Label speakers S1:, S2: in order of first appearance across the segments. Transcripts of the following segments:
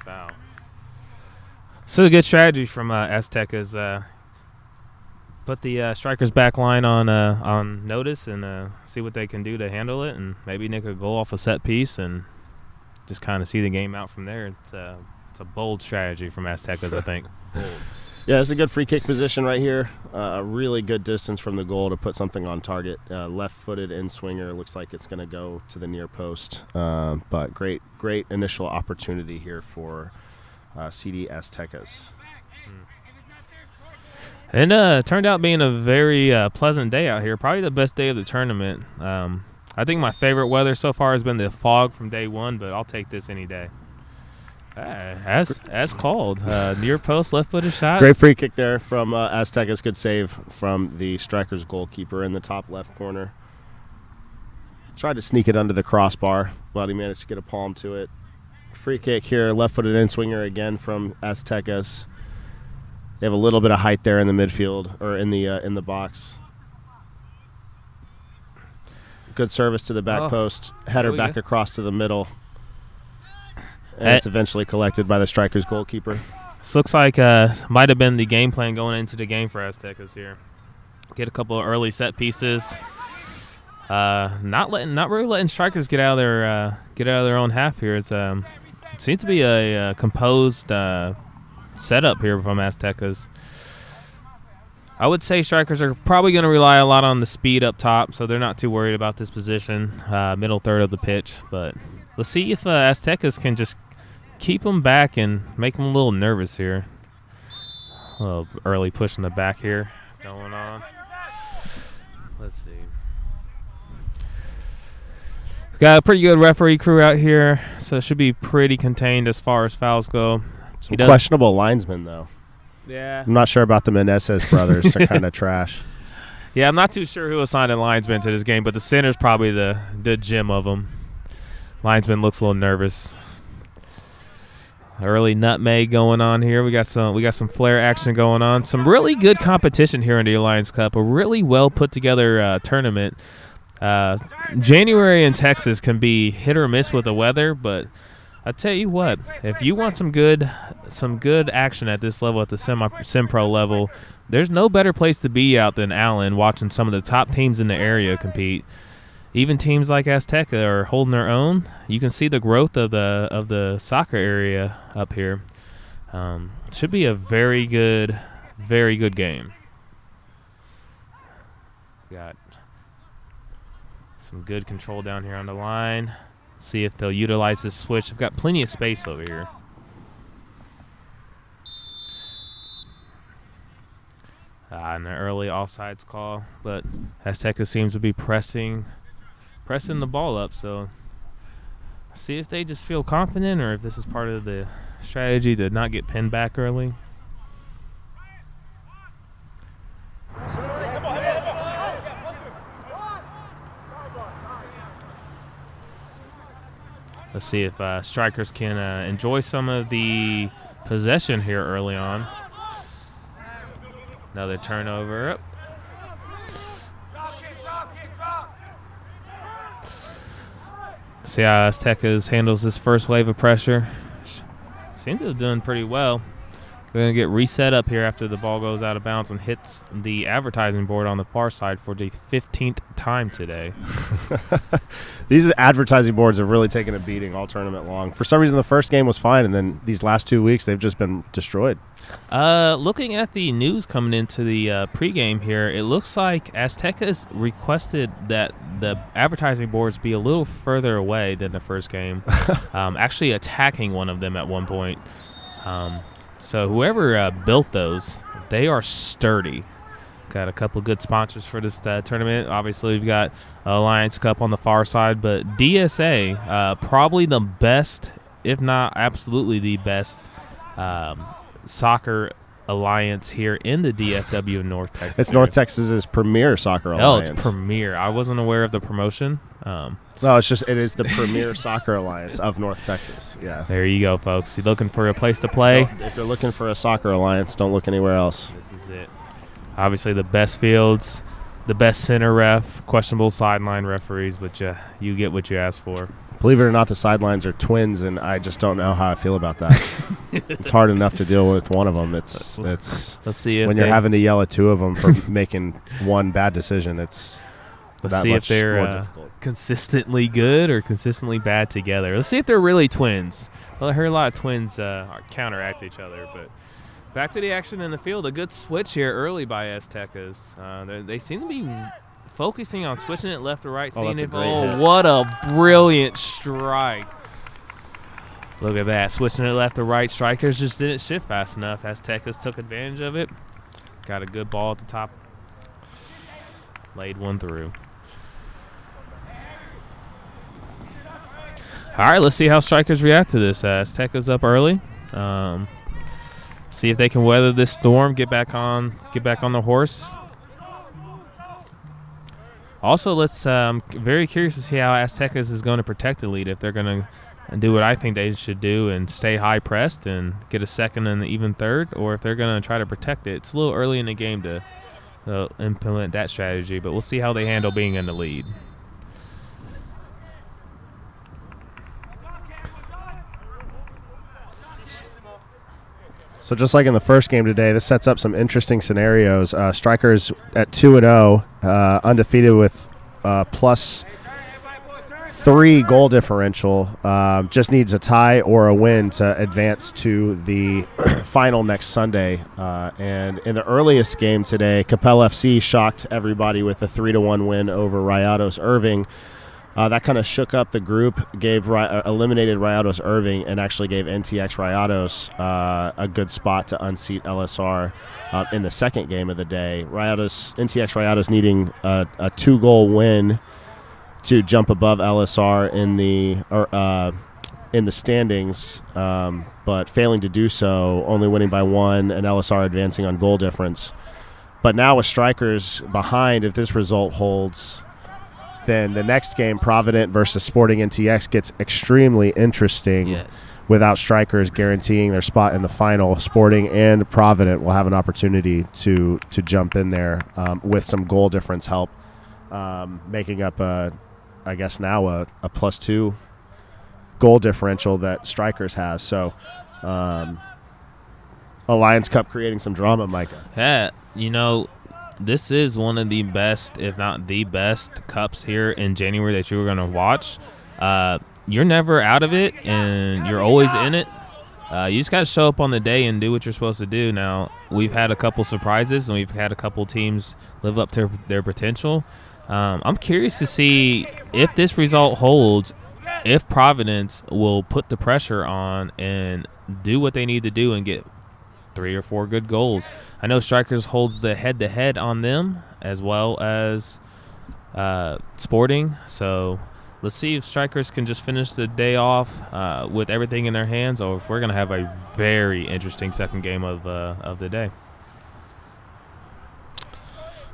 S1: foul. So a good strategy from Aztecas. Put the Strikerz back line on notice and see what they can do to handle it, and maybe nick a goal off a set piece and just kind of see the game out from there. It's a bold strategy from Aztecas, I think. Bold.
S2: Yeah, it's a good free kick position right here. A really good distance from the goal to put something on target. Left-footed in-swinger. Looks like it's going to go to the near post. But great initial opportunity here for CD Aztecas.
S1: And it turned out being a very pleasant day out here. Probably the best day of the tournament. I think my favorite weather so far has been the fog from day one, but I'll take this any day. As called. Near post, left-footed shot.
S2: Great free kick there from Aztecas. Good save from the Strikerz goalkeeper in the top left corner. Tried to sneak it under the crossbar, but he managed to get a palm to it. Free kick here, left-footed in-swinger again from Aztecas. They have a little bit of height there in the midfield, or in the box. Good service to the back post. Header back across to the middle. And it's eventually collected by the Strikerz goalkeeper.
S1: This looks like might have been the game plan going into the game for Aztecas here. Get a couple of early set pieces. Not really letting Strikerz get out of their own half here. It seems to be a composed setup here from Aztecas. I would say Strikerz are probably going to rely a lot on the speed up top, so they're not too worried about this position, middle third of the pitch. But let's see if Aztecas can just keep them back and make them a little nervous here. A little early push in the back here going on. Let's see. Got a pretty good referee crew out here, so it should be pretty contained as far as fouls go.
S2: Some questionable linesmen, though.
S1: Yeah.
S2: I'm not sure about the Meneses brothers. They're kind of trash.
S1: Yeah, I'm not too sure who assigned a linesman to this game, but the center's probably the gem of them. Linesman looks a little nervous. Early nutmeg going on here. We got some flare action going on. Some really good competition here in the Alliance Cup. A really well put together tournament. January in Texas can be hit or miss with the weather, but I tell you what, if you want some good action at this level, at the semi-pro level, there's no better place to be out than Allen, watching some of the top teams in the area compete. Even teams like Azteca are holding their own. You can see the growth of the soccer area up here. Should be a very good game. Got some good control down here on the line. See if they'll utilize this switch. They've got plenty of space over here. An early offsides call, but Azteca seems to be pressing the ball up. So see if they just feel confident or if this is part of the strategy to not get pinned back early. Let's see if Strikerz can enjoy some of the possession here early on. Another turnover. See how Aztecas handles this first wave of pressure. Seems to have done pretty well. They're going to get reset up here after the ball goes out of bounds and hits the advertising board on the far side for the 15th time today.
S2: These advertising boards have really taken a beating all tournament long. For some reason, the first game was fine, and then these last 2 weeks, they've just been destroyed.
S1: Looking at the news coming into the pregame here, it looks like Aztecas requested that the advertising boards be a little further away than the first game, actually attacking one of them at one point. So whoever built those, they are sturdy. Got a couple of good sponsors for this tournament. Obviously, we've got Alliance Cup on the far side, but DSA, probably the best, if not absolutely the best, soccer alliance here in the DFW North Texas.
S2: It's North Texas's premier soccer alliance.
S1: It's premier. I wasn't aware of the promotion.
S2: No, it is the premier soccer alliance of North Texas. Yeah.
S1: There you go, folks. You looking for a place to play?
S2: If you're looking for a soccer alliance, don't look anywhere else.
S1: This is it. Obviously, the best fields, the best center ref, questionable sideline referees, but you get what you ask for.
S2: Believe it or not, the sidelines are twins, and I just don't know how I feel about that. It's hard enough to deal with one of them. It's
S1: Let's see if
S2: when you're having to yell at two of them for making one bad decision. Let's
S1: see if they're consistently good or consistently bad together. Let's see if they're really twins. Well, I heard a lot of twins counteract each other, but back to the action in the field. A good switch here early by Aztecas. They seem to be focusing on switching it left to right, seeing if, what a brilliant strike. Look at that, switching it left to right. Strikerz just didn't shift fast enough. Aztecas took advantage of it. Got a good ball at the top. Laid one through. All right, let's see how Strikerz react to this. Aztecas up early. See if they can weather this storm, get back on the horse. Also, I'm very curious to see how Aztecas is going to protect the lead, if they're going to do what I think they should do and stay high pressed and get a second and even third, or if they're going to try to protect it. It's a little early in the game to implement that strategy, but we'll see how they handle being in the lead.
S2: So just like in the first game today, this sets up some interesting scenarios. Strikerz at 2-0, undefeated with +3 goal differential. Just needs a tie or a win to advance to the final next Sunday. And in the earliest game today, Capel FC shocked everybody with a 3-1 win over Rayados Irving. That kind of shook up the group, eliminated Rayados Irving, and actually gave NTX Rayados a good spot to unseat LSR in the second game of the day. NTX Rayados needing a 2-goal win to jump above LSR in the standings, but failing to do so, only winning by 1, and LSR advancing on goal difference. But now with Strikerz behind, if this result holds, then the next game, Provident versus Sporting NTX, gets extremely interesting.
S1: Yes.
S2: Without Strikerz guaranteeing their spot in the final, Sporting and Provident will have an opportunity to jump in there with some goal difference help, making up I guess now a +2 goal differential that Strikerz has. So Alliance Cup creating some drama, Micah.
S1: Yeah, this is one of the best, if not the best, cups here in January that you were going to watch. You're never out of it, and you're always in it. You just got to show up on the day and do what you're supposed to do. Now, we've had a couple surprises, and we've had a couple teams live up to their potential. I'm curious to see if this result holds, if Providence will put the pressure on and do what they need to do and get 3 or 4 good goals. I know Strikerz holds the head-to-head on them as well as Sporting. So let's see if Strikerz can just finish the day off with everything in their hands, or if we're going to have a very interesting second game of the day.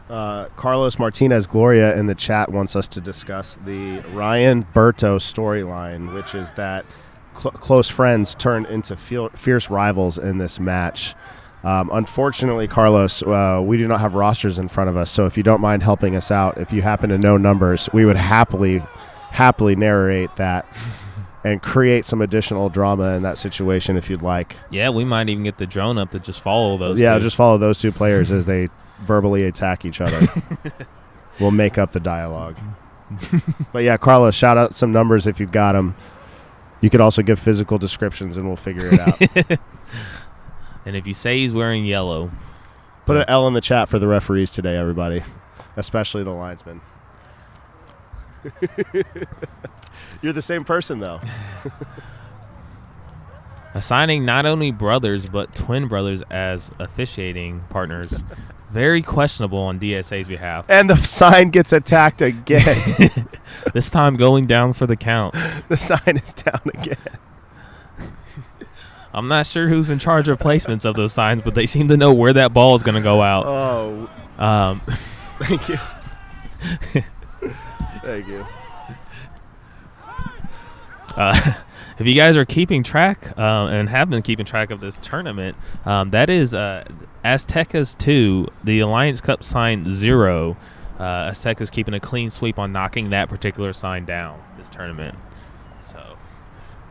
S2: Carlos Martinez Gloria in the chat wants us to discuss the Ryan Berto storyline, which is that close friends turned into fierce rivals in this match. Unfortunately, Carlos, we do not have rosters in front of us, so if you don't mind helping us out, if you happen to know numbers, we would happily narrate that and create some additional drama in that situation if you'd like.
S1: Yeah, we might even get the drone up to just follow those two.
S2: Yeah, just follow those two players as they verbally attack each other. We'll make up the dialogue. But yeah, Carlos, shout out some numbers if you've got them. You could also give physical descriptions, and we'll figure it out.
S1: And if you say he's wearing yellow,
S2: put an L in the chat for the referees today, everybody, especially the linesmen. You're the same person, though.
S1: Assigning not only brothers but twin brothers as officiating partners, very questionable on DSA's behalf.
S2: And the sign gets attacked again.
S1: This time going down for the count.
S2: The sign is down again.
S1: I'm not sure who's in charge of placements of those signs, but they seem to know where that ball is going to go out.
S2: Oh. Thank you. Thank you.
S1: If you guys are keeping track and have been keeping track of this tournament, that is Aztecas 2, the Alliance Cup sign 0. Aztecas keeping a clean sweep on knocking that particular sign down this tournament.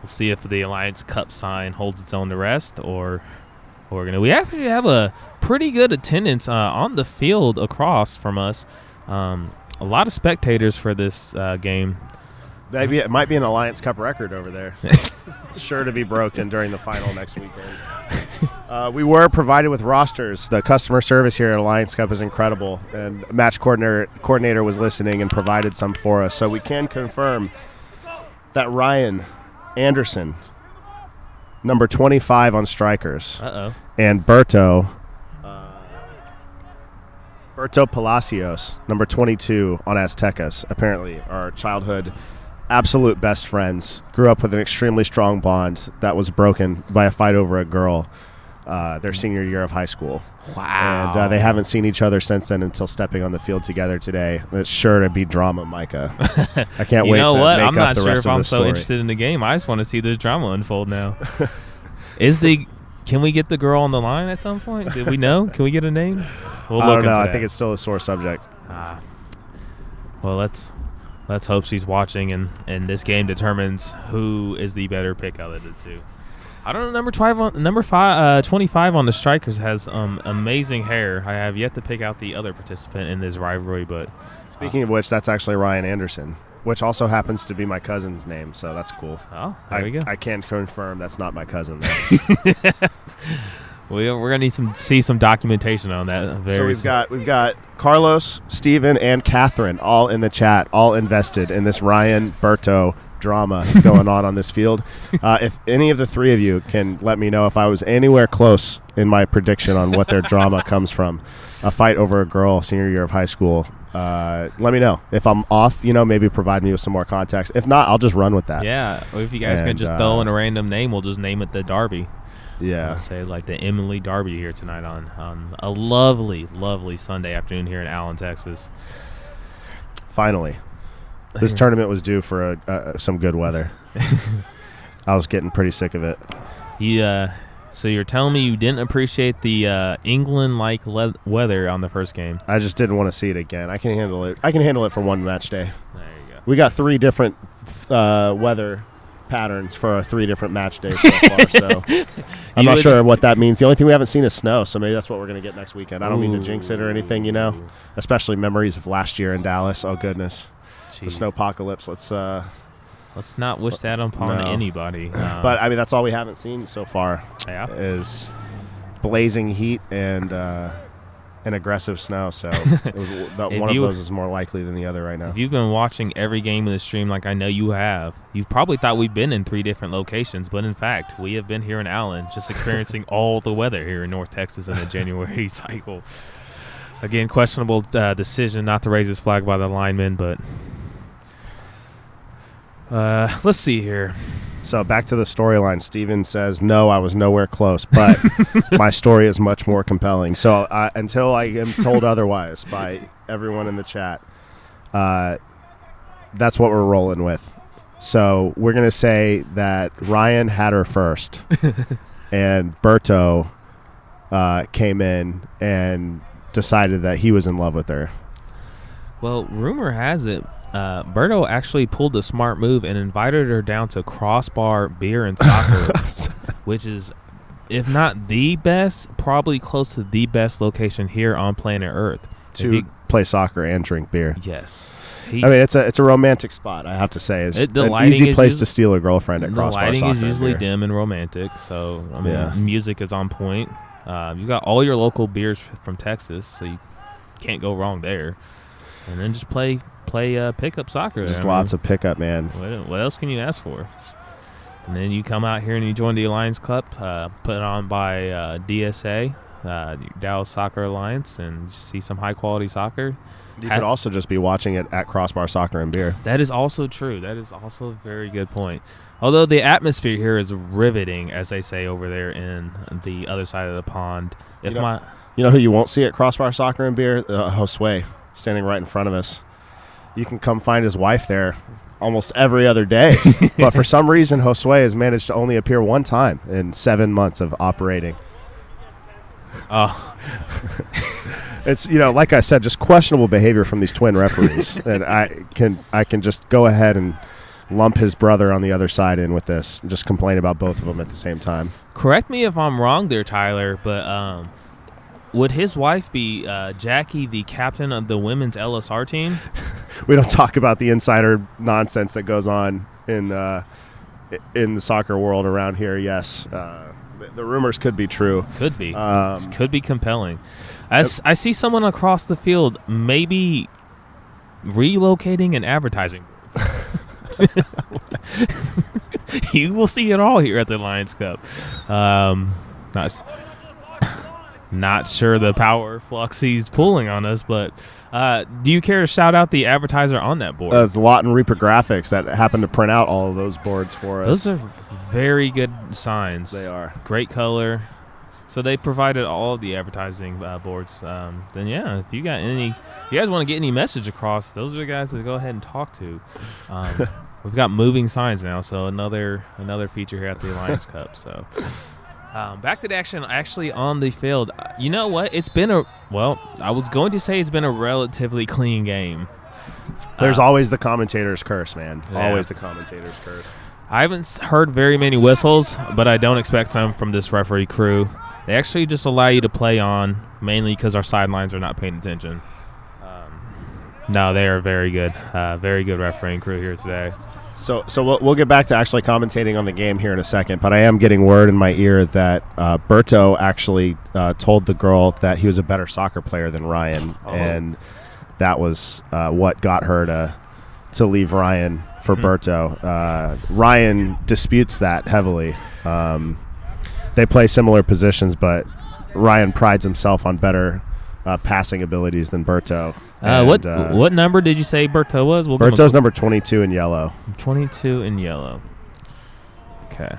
S1: we'll see if the Alliance Cup sign holds its own the rest, or we actually have a pretty good attendance on the field across from us. A lot of spectators for this game.
S2: Maybe it might be an Alliance Cup record over there. It's sure to be broken during the final next weekend. We were provided with rosters. The customer service here at Alliance Cup is incredible, and match coordinator was listening and provided some for us. So we can confirm that Ryan Anderson, number 25 on Strikerz, and Berto Palacios, number 22 on Aztecas, apparently are childhood absolute best friends. Grew up with an extremely strong bond that was broken by a fight over a girl their senior year of high school.
S1: Wow.
S2: And they haven't seen each other since then until stepping on the field together today. It's sure to be drama, Micah. I can't wait to make
S1: I'm
S2: up
S1: not
S2: the
S1: sure
S2: rest
S1: if
S2: of
S1: I'm
S2: the
S1: so
S2: story.
S1: interested in the game. I just want to see this drama unfold now. Can we get the girl on the line at some point? Did we know? Can we get a name? We'll
S2: I
S1: look
S2: don't know.
S1: into
S2: I
S1: that.
S2: think it's still a sore subject.
S1: Well, let's hope she's watching, and this game determines who is the better pick out of the two. I don't know. Number 25 on the Strikerz has amazing hair. I have yet to pick out the other participant in this rivalry, but
S2: Speaking of which, that's actually Ryan Anderson, which also happens to be my cousin's name, so that's cool.
S1: Oh, there we go.
S2: I can confirm that's not my cousin, though.
S1: We're gonna need see some documentation on that.
S2: So we've got Carlos, Steven, and Catherine all in the chat, all invested in this Ryan Berto drama going on this field. If any of the three of you can let me know if I was anywhere close in my prediction on what their drama comes from, a fight over a girl senior year of high school, let me know. If I'm off, maybe provide me with some more context. If not, I'll just run with that.
S1: Yeah, or if you guys can just throw in a random name, we'll just name it the Derby.
S2: Yeah.
S1: Say like the Emily Derby here tonight on a lovely, lovely Sunday afternoon here in Allen, Texas.
S2: Finally. This tournament was due for some good weather. I was getting pretty sick of it.
S1: So you're telling me you didn't appreciate the England-like weather on the first game?
S2: I just didn't want to see it again. I can handle it. I can handle it for one match day.
S1: There you go.
S2: We got 3 different weather patterns for our 3 different match days so far. So I'm not sure what that means. The only thing we haven't seen is snow, so maybe that's what we're going to get next weekend. I don't mean to jinx it or anything, especially memories of last year in Dallas. Oh, goodness. The snowpocalypse.
S1: Let's not wish that upon anybody.
S2: But, I mean, that's all we haven't seen so far is blazing heat and aggressive snow. So one of those is more likely than the other right now.
S1: If you've been watching every game of the stream like I know you have, you've probably thought we've been in 3 different locations. But, in fact, we have been here in Allen just experiencing all the weather here in North Texas in the January cycle. Again, questionable decision not to raise his flag by the lineman, but let's see here.
S2: So back to the storyline. Steven says, no, I was nowhere close, but my story is much more compelling. So until I am told otherwise by everyone in the chat, that's what we're rolling with. So we're going to say that Ryan had her first, and Berto came in and decided that he was in love with her.
S1: Well, rumor has it, Berto actually pulled the smart move and invited her down to Crossbar Beer and Soccer, which is, if not the best, probably close to the best location here on planet Earth.
S2: To play soccer and drink beer.
S1: Yes.
S2: I mean, it's a romantic spot, I have to say. It's an easy place to steal a girlfriend at Crossbar Soccer.
S1: The lighting is usually dim and romantic, so I mean, music is on point. You got all your local beers from Texas, so you can't go wrong there. And then just play pickup soccer.
S2: Just lots of pickup, man.
S1: What else can you ask for? And then you come out here and you join the Alliance Cup, put on by DSA, Dallas Soccer Alliance, and see some high-quality soccer.
S2: You could also just be watching it at Crossbar Soccer and Beer.
S1: That is also true. That is also a very good point. Although the atmosphere here is riveting, as they say over there in the other side of the pond.
S2: You know who you won't see at Crossbar Soccer and Beer? Josue, standing right in front of us. You can come find his wife there almost every other day. But for some reason, Josue has managed to only appear one time in 7 months of operating.
S1: Oh.
S2: It's, like I said, just questionable behavior from these twin referees. And I can just go ahead and lump his brother on the other side in with this and just complain about both of them at the same time.
S1: Correct me if I'm wrong there, Tyler, but would his wife be Jackie, the captain of the women's LSR team?
S2: We don't talk about the insider nonsense that goes on in the soccer world around here. Yes, the rumors could be true.
S1: Could be. Could be compelling. I see someone across the field maybe relocating an advertising board. You will see it all here at the Lions Cup. Not sure the power flux he's pulling on us, but do you care to shout out the advertiser on that board?
S2: It's Lawton Reaper Graphics that happened to print out all of those boards for us.
S1: Those are very good signs.
S2: They are.
S1: Great color. So they provided all of the advertising boards. Then, yeah, if you got any, if you guys want to get any message across, those are the guys to go ahead and talk to. We've got moving signs now, so another feature here at the Lions Cup. So back to the action actually on the field. You know what? I was going to say it's been a relatively clean game.
S2: There's always the commentator's curse, man.
S1: Yeah.
S2: Always the commentator's curse.
S1: I haven't heard very many whistles, but I don't expect some from this referee crew. They actually just allow you to play on, mainly because our sidelines are not paying attention. No, they are very good refereeing crew here today.
S2: So we'll get back to actually commentating on the game here in a second, but I am getting word in my ear that Berto actually told the girl that he was a better soccer player than Ryan, and that was what got her to leave Ryan for Berto. Ryan disputes that heavily. They play similar positions, but Ryan prides himself on better passing abilities than Berto.
S1: What number did you say Berto was?
S2: Berto's number 22 in yellow.
S1: 22 in yellow. Okay.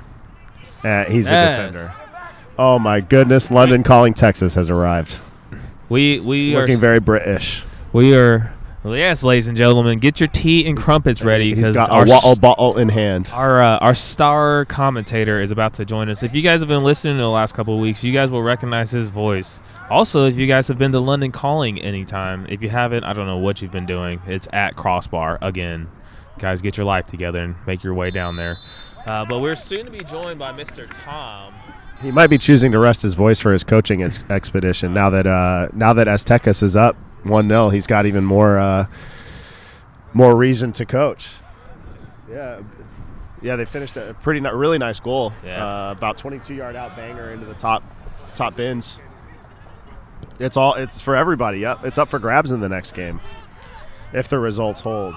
S2: He's a defender. Oh, my goodness. London Calling Texas has arrived.
S1: We
S2: looking very British.
S1: We are... Well, yes, ladies and gentlemen, get your tea and crumpets ready.
S2: He's got a bottle in hand.
S1: Our star commentator is about to join us. If you guys have been listening to the last couple of weeks, you guys will recognize his voice. Also, if you guys have been to London Calling anytime, if you haven't, I don't know what you've been doing. It's at Crossbar again. Guys, get your life together and make your way down there. But we're soon to be joined by Mr. Tom.
S2: He might be choosing to rest his voice for his coaching expedition now that Aztecas is up 1-0. He's got even more reason to coach. Yeah, they finished a really nice goal.
S1: Yeah.
S2: About 22-yard out banger into the top bins. It's for everybody. Yep, it's up for grabs in the next game if the results hold.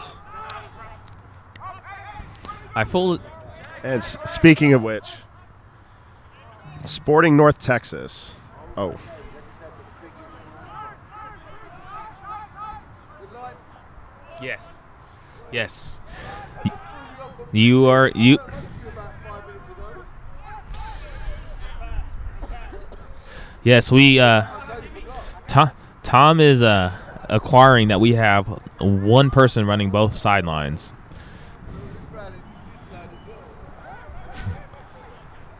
S2: And speaking of which, Sporting North Texas. Oh.
S1: Yes. You. Yes, we. Tom is acquiring that we have one person running both sidelines.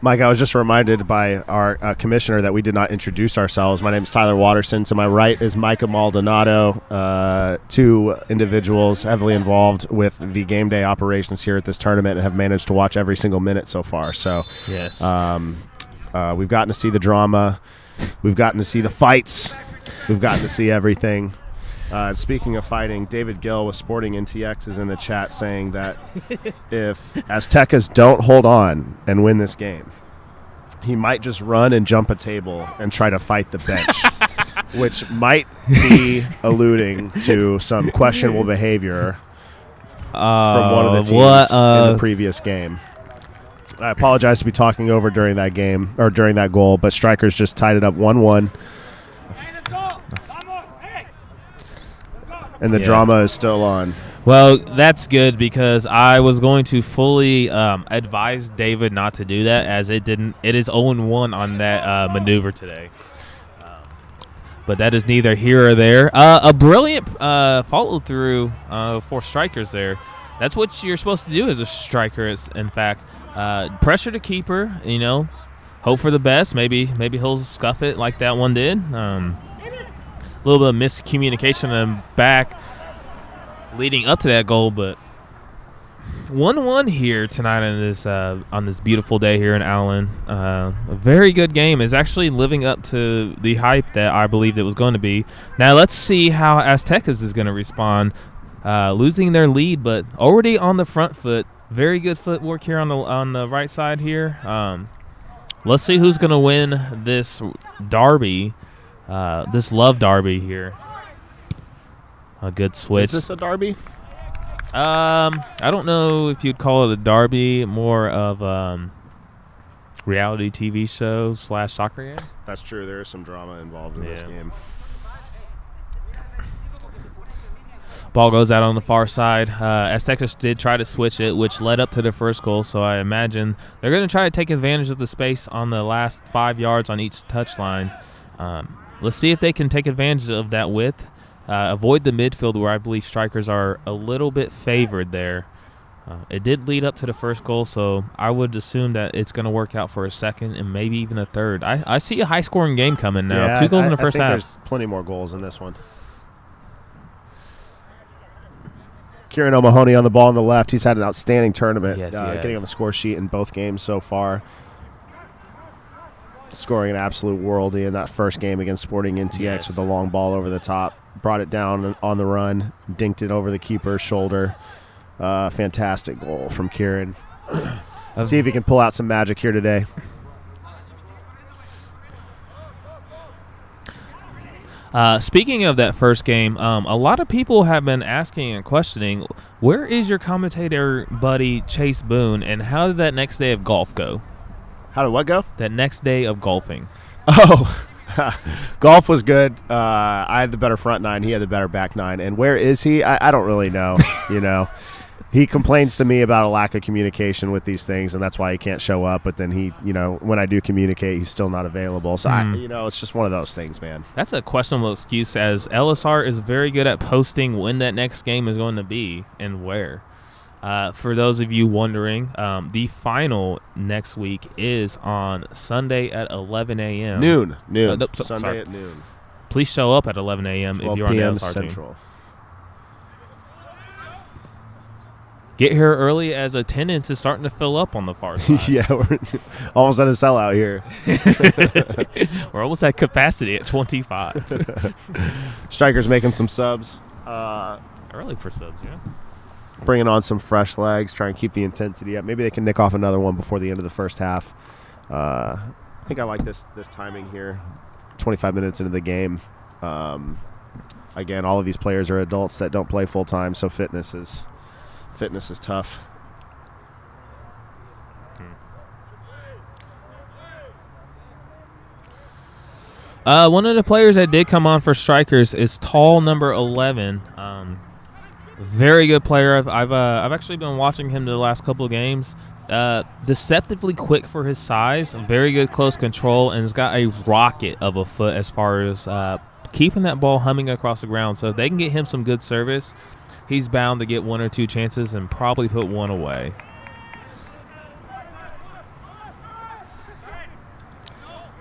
S2: Mike, I was just reminded by our commissioner that we did not introduce ourselves. My name is Tyler Watterson. To my right is Micah Maldonado, two individuals heavily involved with the game day operations here at this tournament and have managed to watch every single minute so far. So,
S1: yes,
S2: we've gotten to see the drama. We've gotten to see the fights. We've gotten to see everything. And speaking of fighting, David Gill with Sporting NTX is in the chat saying that if Aztecas don't hold on and win this game, he might just run and jump a table and try to fight the bench, which might be alluding to some questionable behavior from one of the teams in the previous game. I apologize to be talking over during that game or during that goal, but Strikerz just tied it up 1-1. And the drama is still on.
S1: Well, that's good because I was going to fully advise David not to do that, as it didn't. It is 0-1 on that maneuver today. But that is neither here or there. A brilliant follow through for Strikerz there. That's what you're supposed to do as a striker. In fact, pressure the keeper. Hope for the best. Maybe he'll scuff it like that one did. A little bit of miscommunication and back leading up to that goal, but 1-1 here tonight on this beautiful day here in Allen. A very good game. Is actually living up to the hype that I believed it was going to be. Now let's see how Aztecas is going to respond, losing their lead, but already on the front foot. Very good footwork here on the right side here. Let's see who's going to win this derby, this love derby here. A good switch.
S2: Is this a derby?
S1: I don't know if you'd call it a derby, more of reality TV show / soccer game.
S2: That's true. There is some drama involved in this game.
S1: Ball goes out on the far side. Aztecas did try to switch it, which led up to the first goal, so I imagine they're going to try to take advantage of the space on the last 5 yards on each touchline. Let's see if they can take advantage of that width. Avoid the midfield where I believe Strikerz are a little bit favored there. It did lead up to the first goal, so I would assume that it's going to work out for a second and maybe even a third. I see a high-scoring game coming now.
S2: Yeah,
S1: 2 goals in the
S2: I
S1: first
S2: think
S1: half.
S2: There's plenty more goals in this one. Kieran O'Mahony on the ball on the left. He's had an outstanding tournament, getting on the score sheet in both games so far. Scoring an absolute worldie in that first game against Sporting NTX with the long ball over the top. Brought it down on the run, dinked it over the keeper's shoulder. Fantastic goal from Kieran. Let's see if he can pull out some magic here today.
S1: Speaking of that first game, a lot of people have been asking and questioning, where is your commentator buddy Chase Boone, and how did that next day of golf go?
S2: How did what go?
S1: That next day of golfing.
S2: Oh, golf was good. I had the better front nine. He had the better back nine. And where is he? I don't really know. He complains to me about a lack of communication with these things, and that's why he can't show up. But then when I do communicate, he's still not available. So, it's just one of those things, man.
S1: That's a questionable excuse, as LSR is very good at posting when that next game is going to be and where. For those of you wondering, the final next week is on Sunday at 11 a.m.
S2: Noon.
S1: Sunday
S2: at noon.
S1: Please show up at 11 a.m. if you're on the LSR
S2: Central.
S1: team. Get here early as attendance is starting to fill up on the far side.
S2: Yeah, we're almost at a sellout here.
S1: We're almost at capacity at 25.
S2: Strikerz making some subs.
S1: Early for subs, yeah.
S2: Bringing on some fresh legs, trying to keep the intensity up. Maybe they can nick off another one before the end of the first half. I think I like this timing here. 25 minutes into the game. Again, all of these players are adults that don't play full time, so fitness is tough.
S1: One of the players that did come on for Strikerz is tall number 11. Very good player. I've actually been watching him the last couple of games. Deceptively quick for his size. Very good close control, and has got a rocket of a foot as far as keeping that ball humming across the ground. So if they can get him some good service, he's bound to get 1 or 2 chances and probably put one away.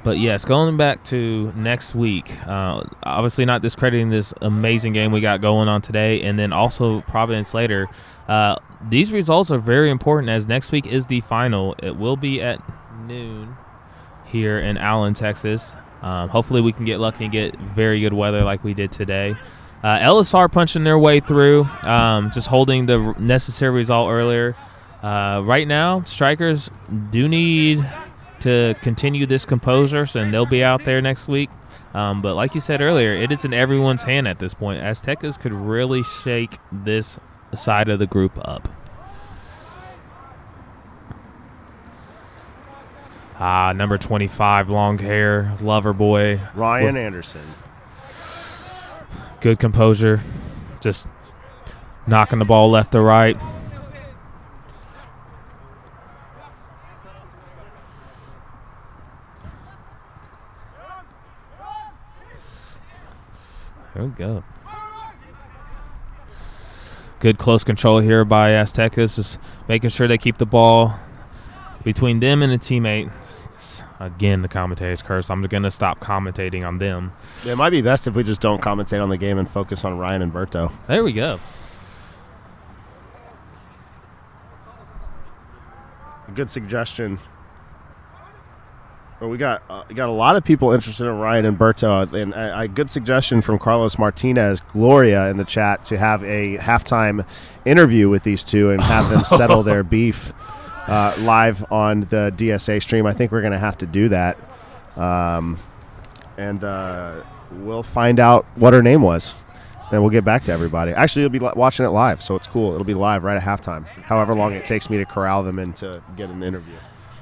S1: But, yes, going back to next week, obviously not discrediting this amazing game we got going on today, and then also Providence later. These results are very important, as next week is the final. It will be at noon here in Allen, Texas. Hopefully we can get lucky and get very good weather like we did today. LSR punching their way through, just holding the necessary result earlier. Right now, Strikerz do need to continue this composure, and they'll be out there next week. But like you said earlier, it is in everyone's hand at this point. Aztecas could really shake this side of the group up. Number 25, long hair, lover boy.
S2: Ryan Anderson.
S1: Good composure, just knocking the ball left to right. There we go. Good close control here by Aztecas, just making sure they keep the ball between them and a teammate. Again, the commentator's curse. I'm going to stop commentating on them.
S2: Yeah, it might be best if we just don't commentate on the game and focus on Ryan and Berto.
S1: There we go.
S2: A good suggestion. Well, we got a lot of people interested in Ryan and Berto, and a good suggestion from Carlos Martinez, Gloria in the chat, to have a halftime interview with these two and have them settle their beef live on the DSA stream. I think we're going to have to do that, and we'll find out what her name was, and we'll get back to everybody. Actually, you'll be watching it live, so it's cool. It'll be live right at halftime, however long it takes me to corral them in to get an interview.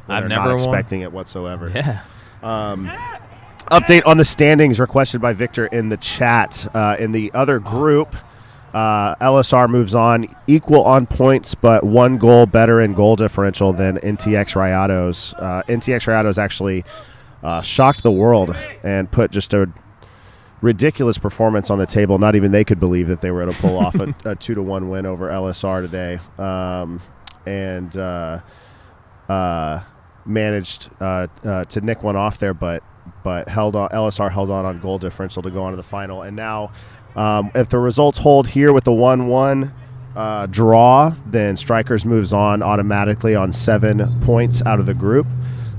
S1: I've
S2: They're
S1: never
S2: not expecting it whatsoever.
S1: Yeah.
S2: Update on the standings requested by Victor in the chat. In the other group, LSR moves on, equal on points, but 1 goal better in goal differential than NTX Rayados. NTX Rayados actually shocked the world and put just a ridiculous performance on the table. Not even they could believe that they were able to pull off a 2-1 win over LSR today. Managed to nick one off there, but held on. LSR held on goal differential to go on to the final. And now, if the results hold here with the 1-1 draw, then Strikerz moves on automatically on 7 points out of the group,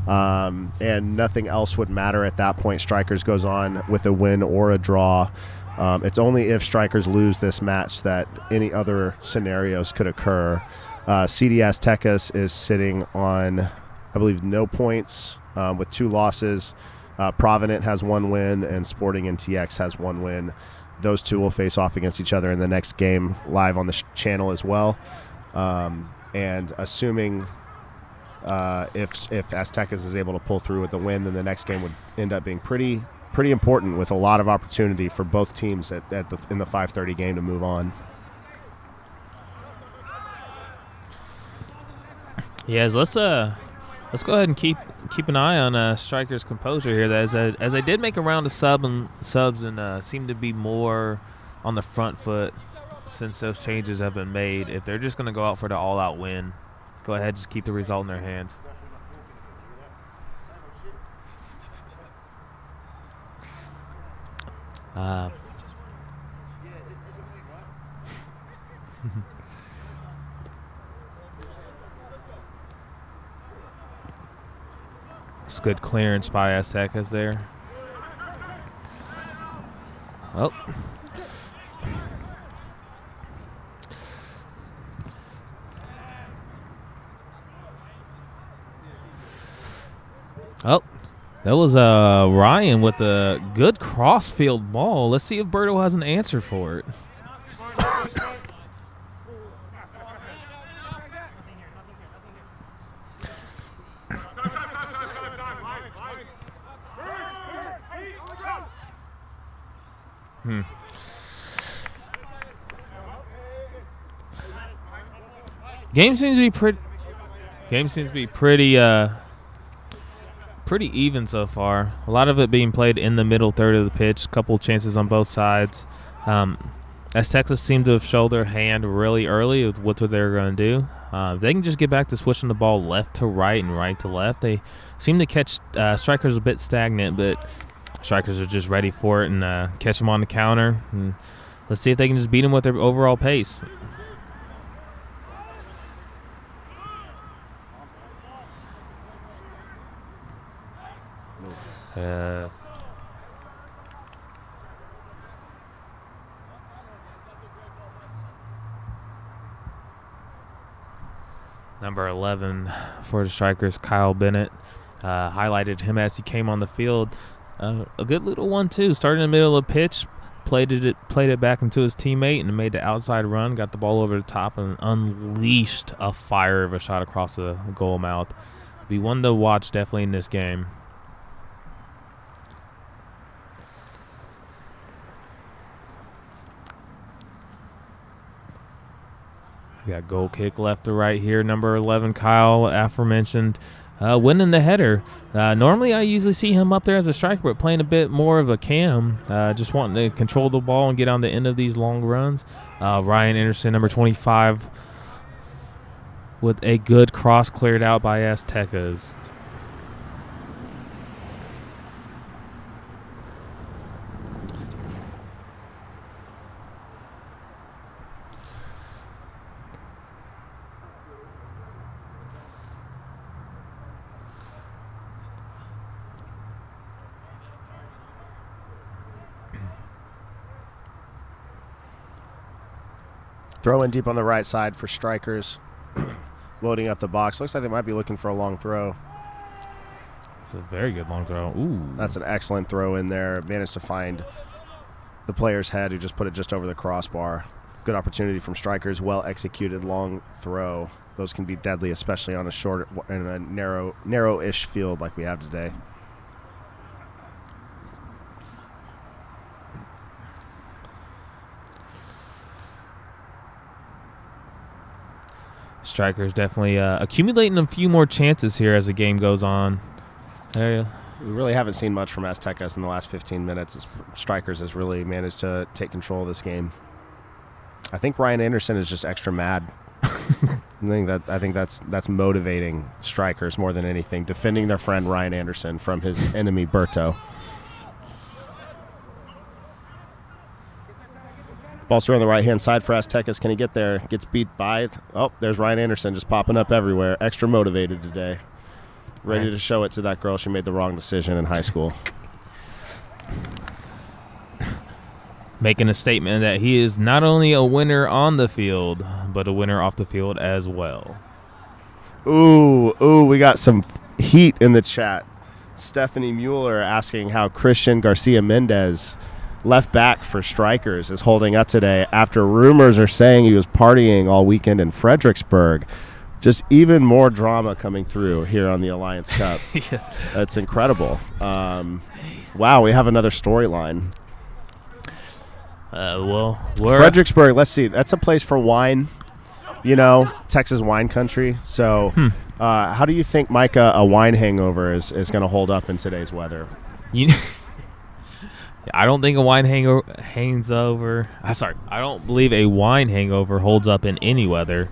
S2: and nothing else would matter at that point. Strikerz goes on with a win or a draw. It's only if Strikerz lose this match that any other scenarios could occur. CD Aztecas is sitting on, I believe, no points with 2 losses. Provident has 1 win, and Sporting NTX has 1 win. Those two will face off against each other in the next game live on the channel as well. And assuming if Aztecas is able to pull through with the win, then the next game would end up being pretty important, with a lot of opportunity for both teams in the 5:30 game to move on.
S1: Yes, let's go ahead and keep an eye on Striker's composure here. As I did make a round of subs and seem to be more on the front foot since those changes have been made. If they're just going to go out for the all-out win, go ahead, just keep the result in their hands. It's good clearance by Aztecas there. Well. Oh, that was Ryan with a good cross-field ball. Let's see if Berto has an answer for it. Game seems to be pretty even so far. A lot of it being played in the middle third of the pitch. Couple chances on both sides. Aztecas seem to have showed their hand really early with what they're going to do. If they can just get back to switching the ball left to right and right to left, they seem to catch Strikerz a bit stagnant, but Strikerz are just ready for it and catch them on the counter. And let's see if they can just beat them with their overall pace. Number 11 for the Strikerz, Kyle Bennett, highlighted him as he came on the field. A good little 1-2. Started in the middle of the pitch, played it back into his teammate, and made the outside run. Got the ball over the top and unleashed a fire of a shot across the goal mouth. Be one to watch definitely in this game. We got goal kick left to right here. Number 11, Kyle, aforementioned, winning the header. Normally I usually see him up there as a striker, but playing a bit more of a cam, just wanting to control the ball and get on the end of these long runs. Ryan Anderson, number 25, with a good cross cleared out by Aztecas.
S2: Throw in deep on the right side for Strikerz. Loading up the box. Looks like they might be looking for a long throw.
S1: It's a very good long throw. Ooh.
S2: That's an excellent throw in there. Managed to find the player's head who just put it just over the crossbar. Good opportunity from Strikerz. Well executed long throw. Those can be deadly, especially on a short and a narrow-ish field like we have today.
S1: Strikerz definitely accumulating a few more chances here as the game goes on.
S2: We really haven't seen much from Aztecas in the last 15 minutes. Strikerz has really managed to take control of this game. I think Ryan Anderson is just extra mad. I think that's motivating Strikerz more than anything, defending their friend Ryan Anderson from his enemy Berto. Ball's thrown on the right-hand side for Aztecas. Can he get there? Gets beat by. Oh, there's Ryan Anderson just popping up everywhere. Extra motivated today. Ready to show it to that girl she made the wrong decision in high school.
S1: Making a statement that he is not only a winner on the field, but a winner off the field as well.
S2: Ooh, we got some heat in the chat. Stephanie Mueller asking how Christian Garcia Mendez, left back for Strikerz, is holding up today after rumors are saying he was partying all weekend in Fredericksburg. Just even more drama coming through here on the Alliance Cup.
S1: Yeah.
S2: That's incredible. Wow, we have another storyline. Fredericksburg, let's see. That's a place for wine, Texas wine country. So how do you think, Micah, a wine hangover is going to hold up in today's weather?
S1: I don't think a wine hangover. I don't believe a wine hangover holds up in any weather.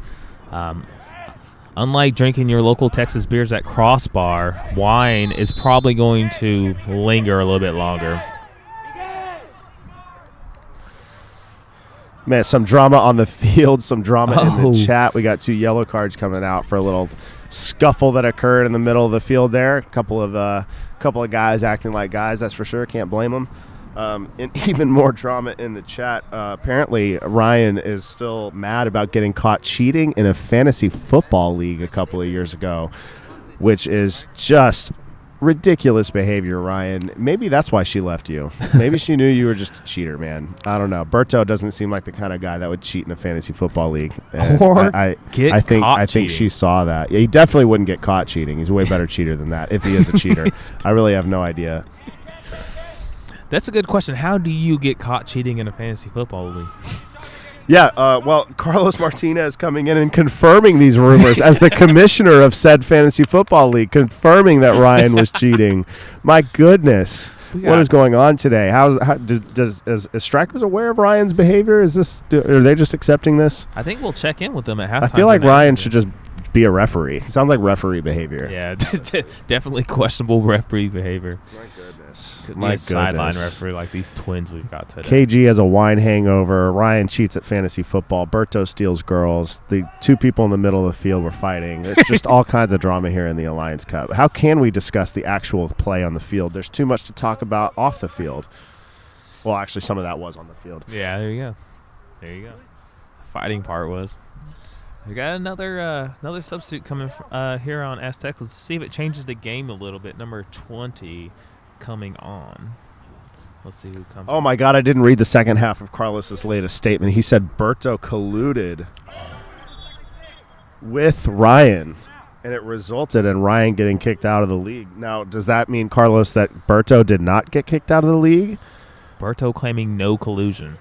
S1: Unlike drinking your local Texas beers at Crossbar, wine is probably going to linger a little bit longer.
S2: Man, some drama on the field, some drama in the chat. We got 2 yellow cards coming out for a little scuffle that occurred in the middle of the field there. A couple of guys acting like guys, that's for sure. Can't blame them. And even more drama in the chat. Apparently, Ryan is still mad about getting caught cheating in a fantasy football league a couple of years ago, which is just ridiculous behavior, Ryan. Maybe that's why she left you. Maybe she knew you were just a cheater, man. I don't know. Berto doesn't seem like the kind of guy that would cheat in a fantasy football league. I think she saw that. Yeah, he definitely wouldn't get caught cheating. He's a way better cheater than that, if he is a cheater. I really have no idea.
S1: That's a good question. How do you get caught cheating in a fantasy football league?
S2: Yeah, well, Carlos Martinez coming in and confirming these rumors as the commissioner of said fantasy football league, confirming that Ryan was cheating. My goodness, what is going on today? Is Strikerz aware of Ryan's behavior? Are they just accepting this?
S1: I think we'll check in with them at halftime.
S2: I feel like Ryan should just be a referee. Sounds like referee behavior.
S1: Yeah, definitely questionable referee behavior.
S2: My goodness.
S1: Could be a sideline referee like these twins we've got today.
S2: KG has a wine hangover. Ryan cheats at fantasy football. Berto steals girls. The 2 people in the middle of the field were fighting. It's just all kinds of drama here in the Alliance Cup. How can we discuss the actual play on the field? There's too much to talk about off the field. Well, actually, some of that was on the field.
S1: Yeah, there you go. Fighting part was. We got another substitute coming here on Aztecas. Let's see if it changes the game a little bit. Number 20 coming on. Let's see who comes.
S2: Oh, my God, I didn't read the second half of Carlos's latest statement. He said Berto colluded with Ryan, and it resulted in Ryan getting kicked out of the league. Now, does that mean, Carlos, that Berto did not get kicked out of the league?
S1: Berto claiming no collusion.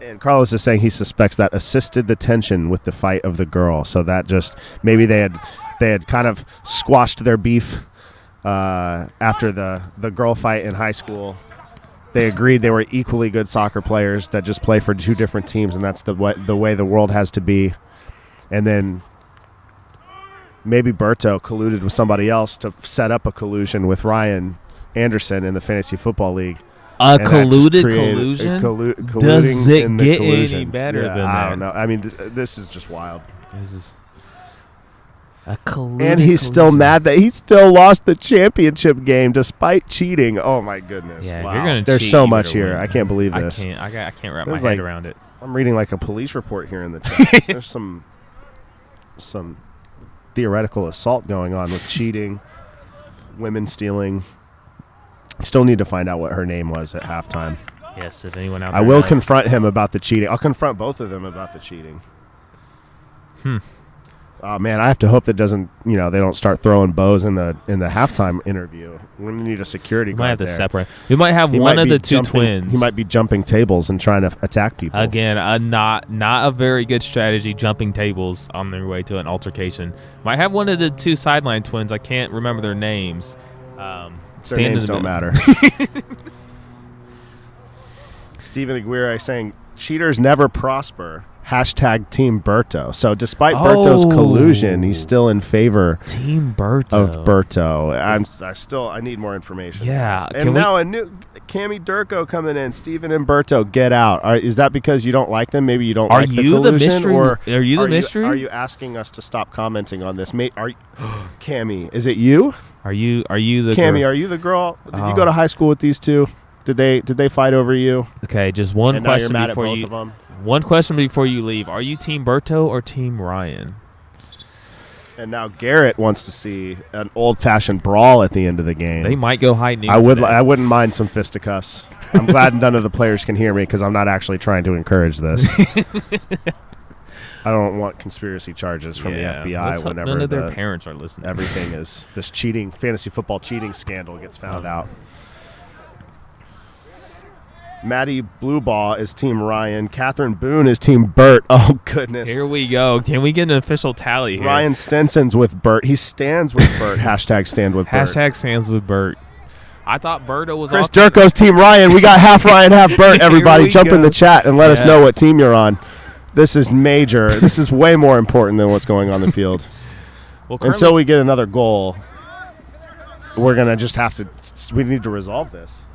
S2: And Carlos is saying he suspects that assisted the tension with the fight of the girl. So that just maybe they had kind of squashed their beef after the girl fight in high school. They agreed they were equally good soccer players that just play for 2 different teams, and that's the way the world has to be. And then maybe Berto colluded with somebody else to set up a collusion with Ryan Anderson in the fantasy football league.
S1: A colluded collusion? Does it get any better than that?
S2: I don't know. I mean, this is just wild.
S1: This is a colluded
S2: And he's still mad that he still lost the championship game despite cheating. Oh, my goodness.
S1: Yeah,
S2: wow.
S1: You're gonna
S2: There's
S1: cheat,
S2: so much here. I can't believe this.
S1: I can't wrap my head around it.
S2: I'm reading like a police report here in the chat. There's some theoretical assault going on with cheating, women stealing. Still need to find out what her name was at halftime.
S1: Yes, if anyone out
S2: I
S1: there
S2: will
S1: knows.
S2: confront him about the cheating. I'll confront both of them about the cheating. Oh man, I have to hope that doesn't, they don't start throwing bows in the halftime interview. We need a security
S1: We
S2: guard
S1: might have to
S2: there.
S1: separate. We might have one of the two twins.
S2: He might be jumping tables and trying to attack people.
S1: Again, not a very good strategy, jumping tables on their way to an altercation. Might have one of the two sideline twins. I can't remember their names.
S2: Their names don't matter. Stephen Aguirre saying, cheaters never prosper. Hashtag Team Berto. So despite Berto's collusion, he's still in favor
S1: Team Berto.
S2: of Berto. I need more information.
S1: Yeah.
S2: And now a new Cammy Durko coming in. Steven and Berto, get out. Is that because you don't like them? Maybe you don't like the collusion?
S1: Are you the mystery?
S2: Are you asking us to stop commenting on this? Cammy, is it you?
S1: Are you the
S2: Cammy,
S1: girl?
S2: are you the girl? Did you go to high school with these two? Did they fight over you?
S1: Okay, just one
S2: And now you're
S1: question
S2: mad at
S1: before
S2: both
S1: you.
S2: of them?
S1: One question before you leave. Are you Team Berto or Team Ryan?
S2: And now Garrett wants to see an old-fashioned brawl at the end of the game.
S1: They might go high noon.
S2: I
S1: today.
S2: wouldn't mind some fisticuffs. I'm glad none of the players can hear me because I'm not actually trying to encourage this. I don't want conspiracy charges from the FBI
S1: Let's hope
S2: whenever
S1: none of their parents are listening.
S2: everything is this fantasy football cheating scandal gets found out. Maddie Blueball is Team Ryan. Catherine Boone is Team Bert. Oh, goodness.
S1: Here we go. Can we get an official tally here?
S2: Ryan Stenson's with Bert. He stands with Bert. Hashtag stand with Bert.
S1: Hashtag stands with Bert. I thought Berto was
S2: Chris
S1: off.
S2: Durko's Team Ryan. We got half Ryan, half Bert. Everybody
S1: we
S2: jump in
S1: go.
S2: the chat and let us know
S1: Yes.
S2: what team you're on. This is major. This is way more important than what's going on the field.
S1: Well,
S2: Until we get another goal, we're going to just have to – we need to resolve this.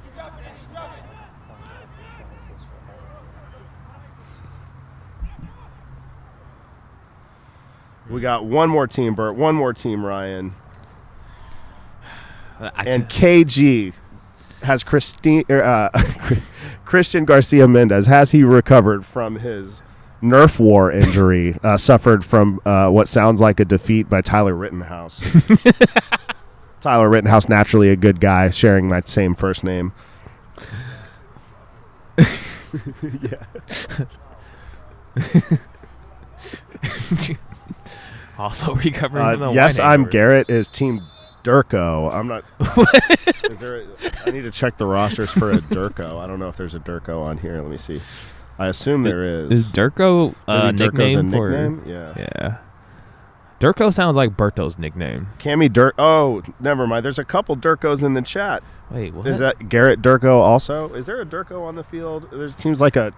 S2: We got one more Team Bert, one more Team Ryan. And KG has Christian Garcia Mendez. Has he recovered from his Nerf war injury suffered from what sounds like a defeat by Tyler Rittenhouse? Tyler Rittenhouse, naturally a good guy, sharing my same first name. Yeah.
S1: Also recovering from the
S2: yes,
S1: wine
S2: I'm
S1: hangover.
S2: Garrett is Team Durko. I'm not. I need to check the rosters for a Durko. I don't know if there's a Durko on here. Let me see. I assume there is.
S1: Is Durko
S2: Maybe Durko's
S1: nickname
S2: a
S1: for?
S2: nickname? Yeah.
S1: Yeah. Durko sounds like Berto's nickname.
S2: Cammy Durko. Oh, never mind. There's a couple Durkos in the chat.
S1: Wait, what?
S2: Is that Garrett Durko also? Is there a Durko on the field? There seems like a.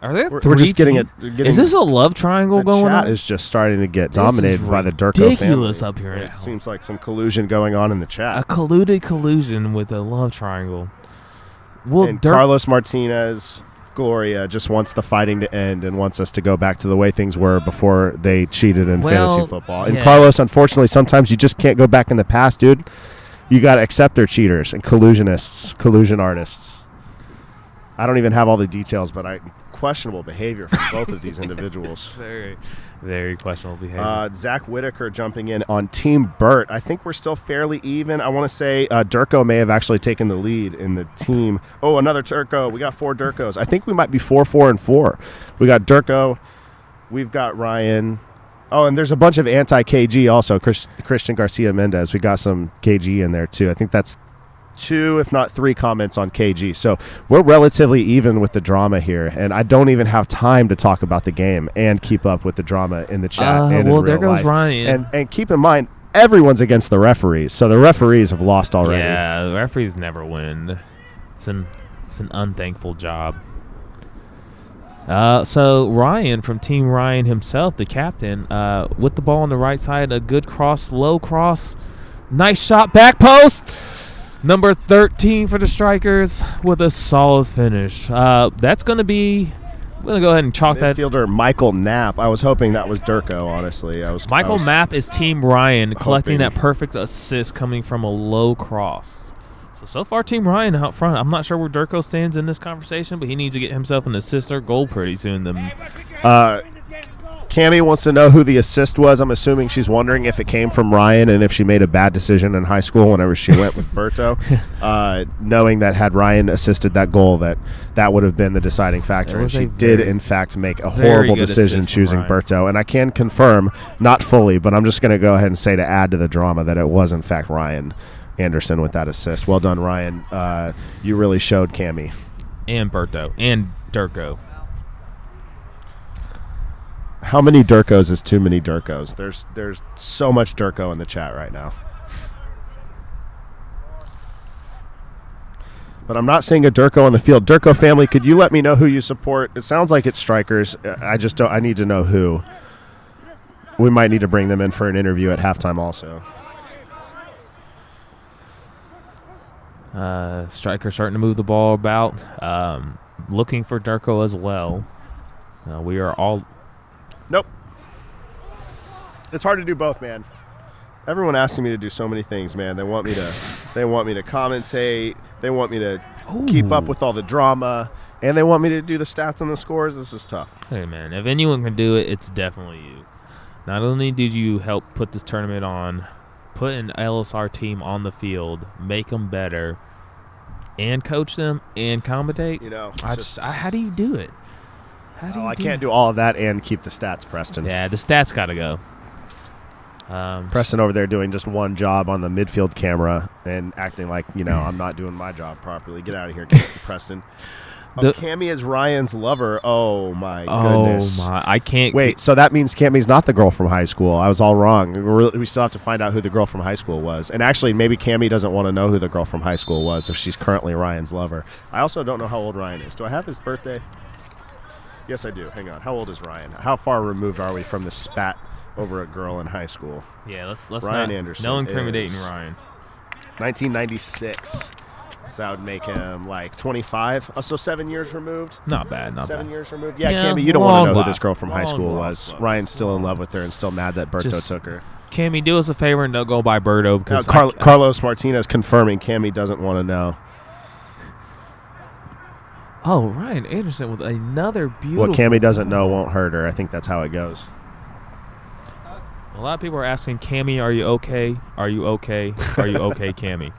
S1: Are there
S2: We're
S1: three
S2: just getting
S1: teams?
S2: it.
S1: Is this a love triangle
S2: The
S1: going
S2: chat
S1: on?
S2: is just starting to get
S1: This
S2: dominated
S1: is
S2: by the Durko family.
S1: ridiculous up here
S2: It
S1: now.
S2: seems like some collusion going on in the
S1: A
S2: chat.
S1: colluded collusion with a love triangle. Well,
S2: And Carlos Martinez, Gloria, just wants the fighting to end and wants us to go back to the way things were before they cheated in fantasy football. And
S1: yes.
S2: Carlos, unfortunately, sometimes you just can't go back in the past, dude. You got to accept they're cheaters and collusionists, collusion artists. I don't even have all the details, but questionable behavior from both of these individuals.
S1: very, very questionable behavior.
S2: Zach Whitaker jumping in on Team Bert. I think we're still fairly even. I want to say Durko may have actually taken the lead in the team. Oh, another Durko. We got 4 Durkos. I think we might be 4-4-4. We got Durko. We've got Ryan. Oh, and there's a bunch of anti-KG also. Christian Garcia Mendez. We got some KG in there, too. I think that's 2, if not 3 comments on KG. So we're relatively even with the drama here, and I don't even have time to talk about the game and keep up with the drama in the chat and
S1: well,
S2: in
S1: there
S2: real
S1: goes
S2: life.
S1: Ryan.
S2: And keep in mind, everyone's against the referees, so the referees have lost already.
S1: Yeah, the referees never win. It's an unthankful job. So Ryan from Team Ryan himself, the captain, with the ball on the right side, a good cross, low cross, nice shot, back post. Number 13 for the Strikers with a solid finish. That's going to be. I'm going to go ahead and chalk that.
S2: Midfielder Michael Knapp. I was hoping that was Durko, honestly.
S1: Michael Mapp is Team Ryan, collecting
S2: hoping.
S1: that perfect assist coming from a low cross. So far, Team Ryan out front. I'm not sure where Durko stands in this conversation, but he needs to get himself an assist or goal pretty soon.
S2: Cammie wants to know who the assist was. I'm assuming she's wondering if it came from Ryan and if she made a bad decision in high school whenever she went with Berto, knowing that had Ryan assisted that goal, that would have been the deciding factor. And she did, in fact, make a horrible decision choosing Berto. And I can confirm, not fully, but I'm just going to go ahead and say to add to the drama that it was, in fact, Ryan Anderson with that assist. Well done, Ryan. You really showed Cammie.
S1: And Berto. And Durko.
S2: How many Durkos is too many Durkos? There's so much Durko in the chat right now. But I'm not seeing a Durko on the field. Durko family, could you let me know who you support? It sounds like it's Strikerz. I need to know who. We might need to bring them in for an interview at halftime also.
S1: Strikerz starting to move the ball about. Looking for Durko as well. We are all...
S2: Nope. It's hard to do both, man. Everyone asking me to do so many things, man. They want me to commentate. They want me to keep up with all the drama, and they want me to do the stats and the scores. This is tough.
S1: Hey, man, if anyone can do it, it's definitely you. Not only did you help put this tournament on, put an LSR team on the field, make them better, and coach them and commentate.
S2: You know,
S1: how do you do it?
S2: I can't do all of that and keep the stats, Preston.
S1: Yeah, the stats got to go.
S2: Preston over there doing just one job on the midfield camera and acting like, I'm not doing my job properly. Get out of here, Preston. Cammie is Ryan's lover. Oh, my goodness.
S1: Oh, my. I can't.
S2: Wait, so that means Cammie's not the girl from high school. I was all wrong. We still have to find out who the girl from high school was. And actually, maybe Cammie doesn't want to know who the girl from high school was if she's currently Ryan's lover. I also don't know how old Ryan is. Do I have his birthday? Yes, I do. Hang on. How old is Ryan? How far removed are we from the spat over a girl in high school?
S1: Yeah, let's
S2: Ryan
S1: not.
S2: Anderson.
S1: No incriminating Ryan.
S2: 1996. So that would make him like 25. Oh, so 7 years removed?
S1: Not bad, not
S2: 7
S1: bad.
S2: years removed? Yeah, Cammie, you don't want to know who this girl from high school was.
S1: Long.
S2: Ryan's still in love with her and still mad that Berto took her.
S1: Cammie, do us a favor and don't go by Berto. Because
S2: Carlos Martinez confirming Cammie doesn't want to know.
S1: Oh, Ryan Anderson with another beautiful...
S2: What Cammie doesn't know won't hurt her. I think that's how it goes.
S1: A lot of people are asking, Cammie, are you okay? Are you okay? Are you okay, Cammie?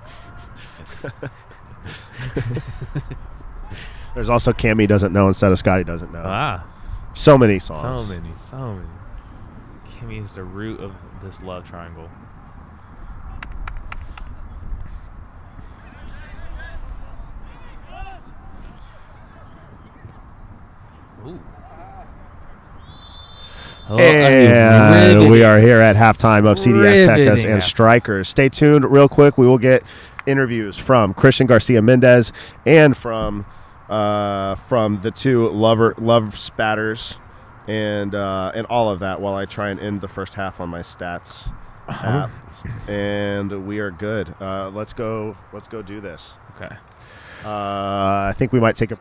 S2: There's also Cammie doesn't know instead of Scotty doesn't know.
S1: Ah.
S2: So many songs.
S1: So many. Cammie is the root of this love triangle. Ooh.
S2: And we are here at halftime of CD Aztecas and Strikerz. Stay tuned real quick. We will get interviews from Christian Garcia Mendez and from the two love spatters and all of that while I try and end the first half on my stats app. And we are good. Let's go do this.
S1: Okay.
S2: I think we might take a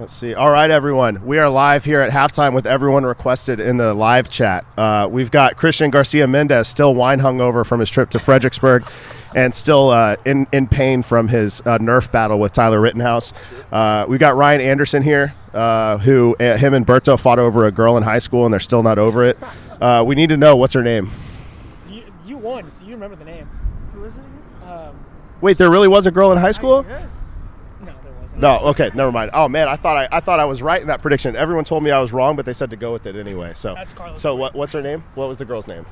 S2: Let's see. All right, everyone. We are live here at halftime with everyone requested in the live chat. We've got Christian Garcia Mendez still wine hungover from his trip to Fredericksburg and still in pain from his Nerf battle with Tyler Rittenhouse. We've got Ryan Anderson here, who him and Berto fought over a girl in high school, and they're still not over it. We need to know, what's her name?
S3: You won, so you remember the name.
S4: Who is it again?
S2: Wait, there really was a girl in high school?
S4: Yes.
S3: No, there wasn't.
S2: No, okay, never mind. Oh man, I thought I was right in that prediction. Everyone told me I was wrong, but they said to go with it anyway. So,
S3: That's Carlos.
S2: so what's her name? What was the girl's name?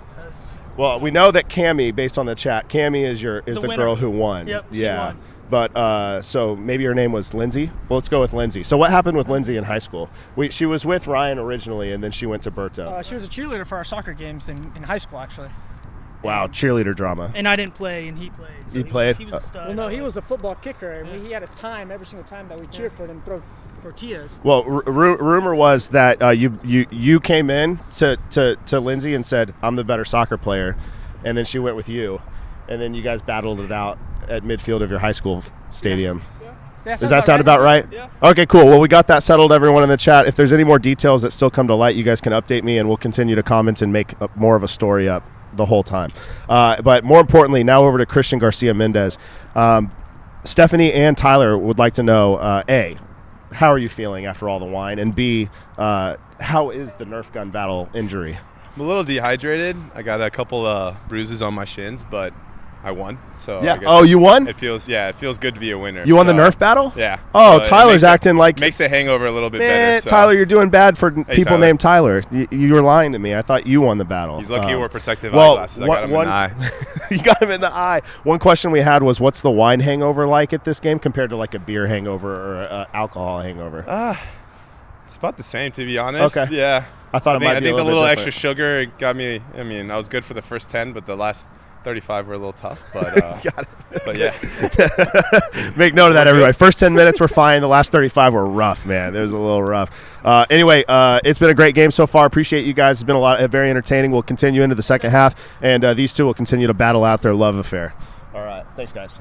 S2: Well, we know that Cammie, based on the chat, Cammie is the
S4: winner.
S2: girl who won.
S4: Yep, she
S2: yeah.
S4: won.
S2: But so maybe her name was Lindsay. Well, let's go with Lindsay. So what happened with Lindsay in high school? She was with Ryan originally, and then she went to Berto.
S3: She was a cheerleader for our soccer games in high school, actually.
S2: Wow, cheerleader drama.
S4: And I didn't play, and he played. So
S2: He played?
S4: He was a stud.
S3: Well, no, he was a football kicker, and he had his time every single time that we cheered for him throw tortillas.
S2: Well, rumor was that you came in to Lindsay and said, "I'm the better soccer player," and then she went with you, and then you guys battled it out at midfield of your high school stadium.
S3: Yeah,
S2: Does that sound about right?
S4: Yeah.
S2: Okay, cool. Well, we got that settled, everyone in the chat. If there's any more details that still come to light, you guys can update me, and we'll continue to comment and make more of a story up the whole time. But more importantly, now over to Christian Garcia Mendez. Stephanie and Tyler would like to know, A, how are you feeling after all the wine? And B, how is the Nerf gun battle injury?
S5: I'm a little dehydrated. I got a couple bruises on my shins, but I won. So
S2: Yeah.
S5: I guess
S2: Oh, you won?
S5: It feels good to be a winner.
S2: You won the
S5: So,
S2: Nerf battle?
S5: Yeah.
S2: Oh,
S5: So it
S2: Tyler's
S5: makes it-
S2: acting like...
S5: makes the hangover a little bit
S2: Man,
S5: better. So.
S2: Tyler, you're doing bad for people
S5: Tyler.
S2: named Tyler. You were lying to me. I thought you won the battle.
S5: He's lucky he wore protective
S2: well,
S5: eyeglasses. I got him in the eye.
S2: You got him in the eye. One question we had was, what's the wine hangover like at this game compared to like a beer hangover or an alcohol hangover?
S5: It's about the same, to be honest.
S2: Okay.
S5: Yeah.
S2: I thought it might
S5: I
S2: be a
S5: think the
S2: little
S5: little
S2: bit
S5: extra
S2: different.
S5: sugar got me. I mean, I was good for the first 10, but the last 35 were a little tough. But
S2: Got it.
S5: but yeah.
S2: Make note of that, everybody. First 10 minutes were fine. The last 35 were rough, man. It was a little rough. Anyway, it's been a great game so far. Appreciate you guys. It's been very entertaining. We'll continue into the second half, and these two will continue to battle out their love affair. All right. Thanks, guys.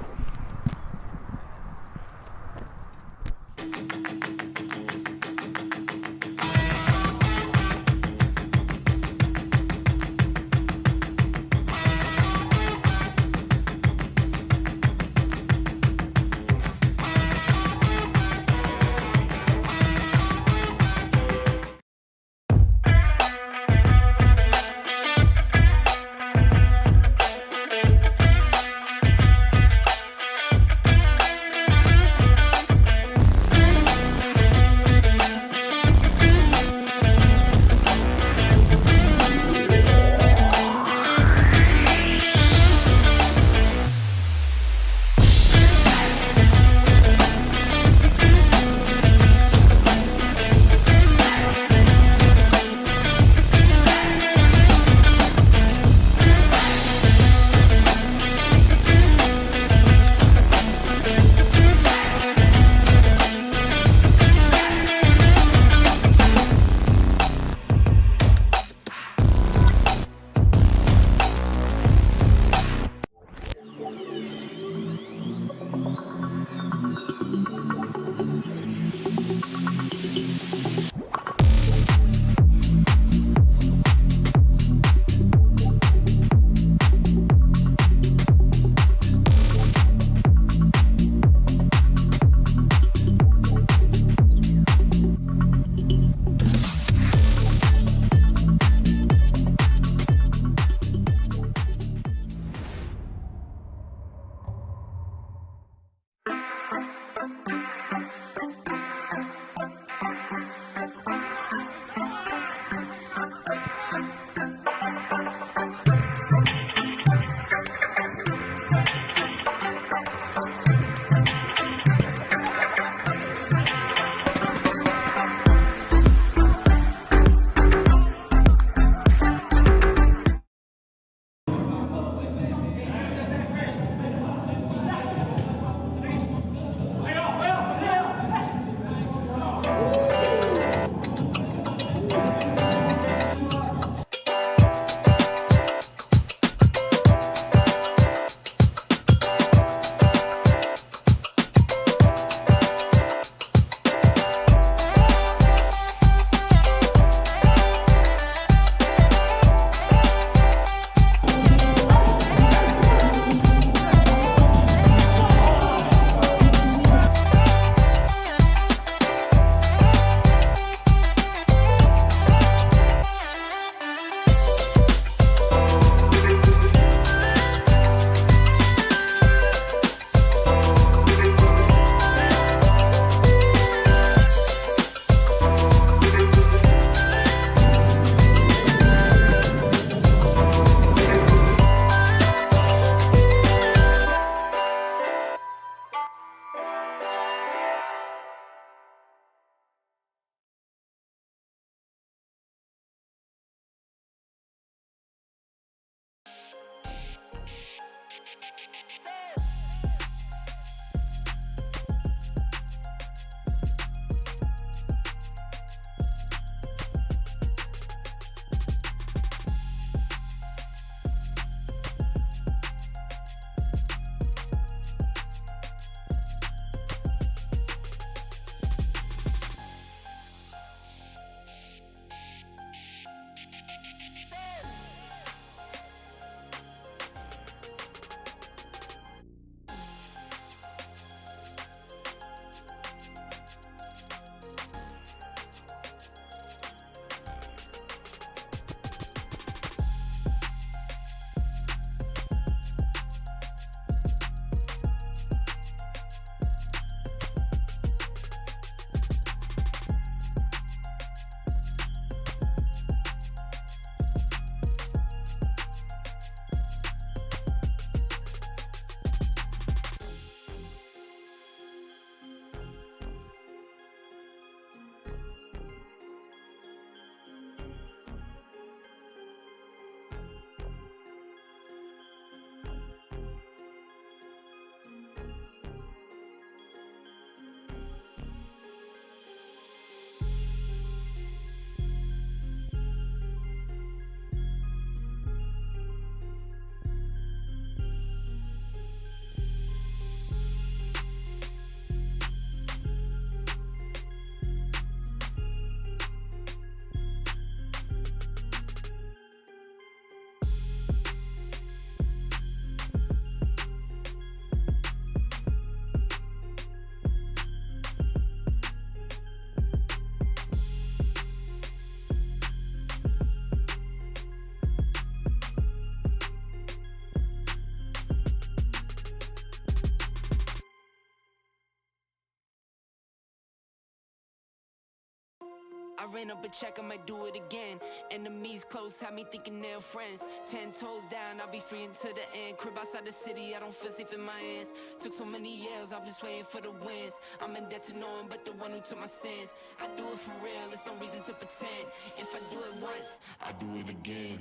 S6: I ran up a check, I might do it again. Enemies close, have me thinking they're friends. 10 toes down, I'll be free until the end. Crib outside the city, I don't feel safe in my hands. Took so many years, I'm just waiting for the wins. I'm in debt to no one but the one who took my sins. I do it for real, there's no reason to pretend. If I do it once, I do it again.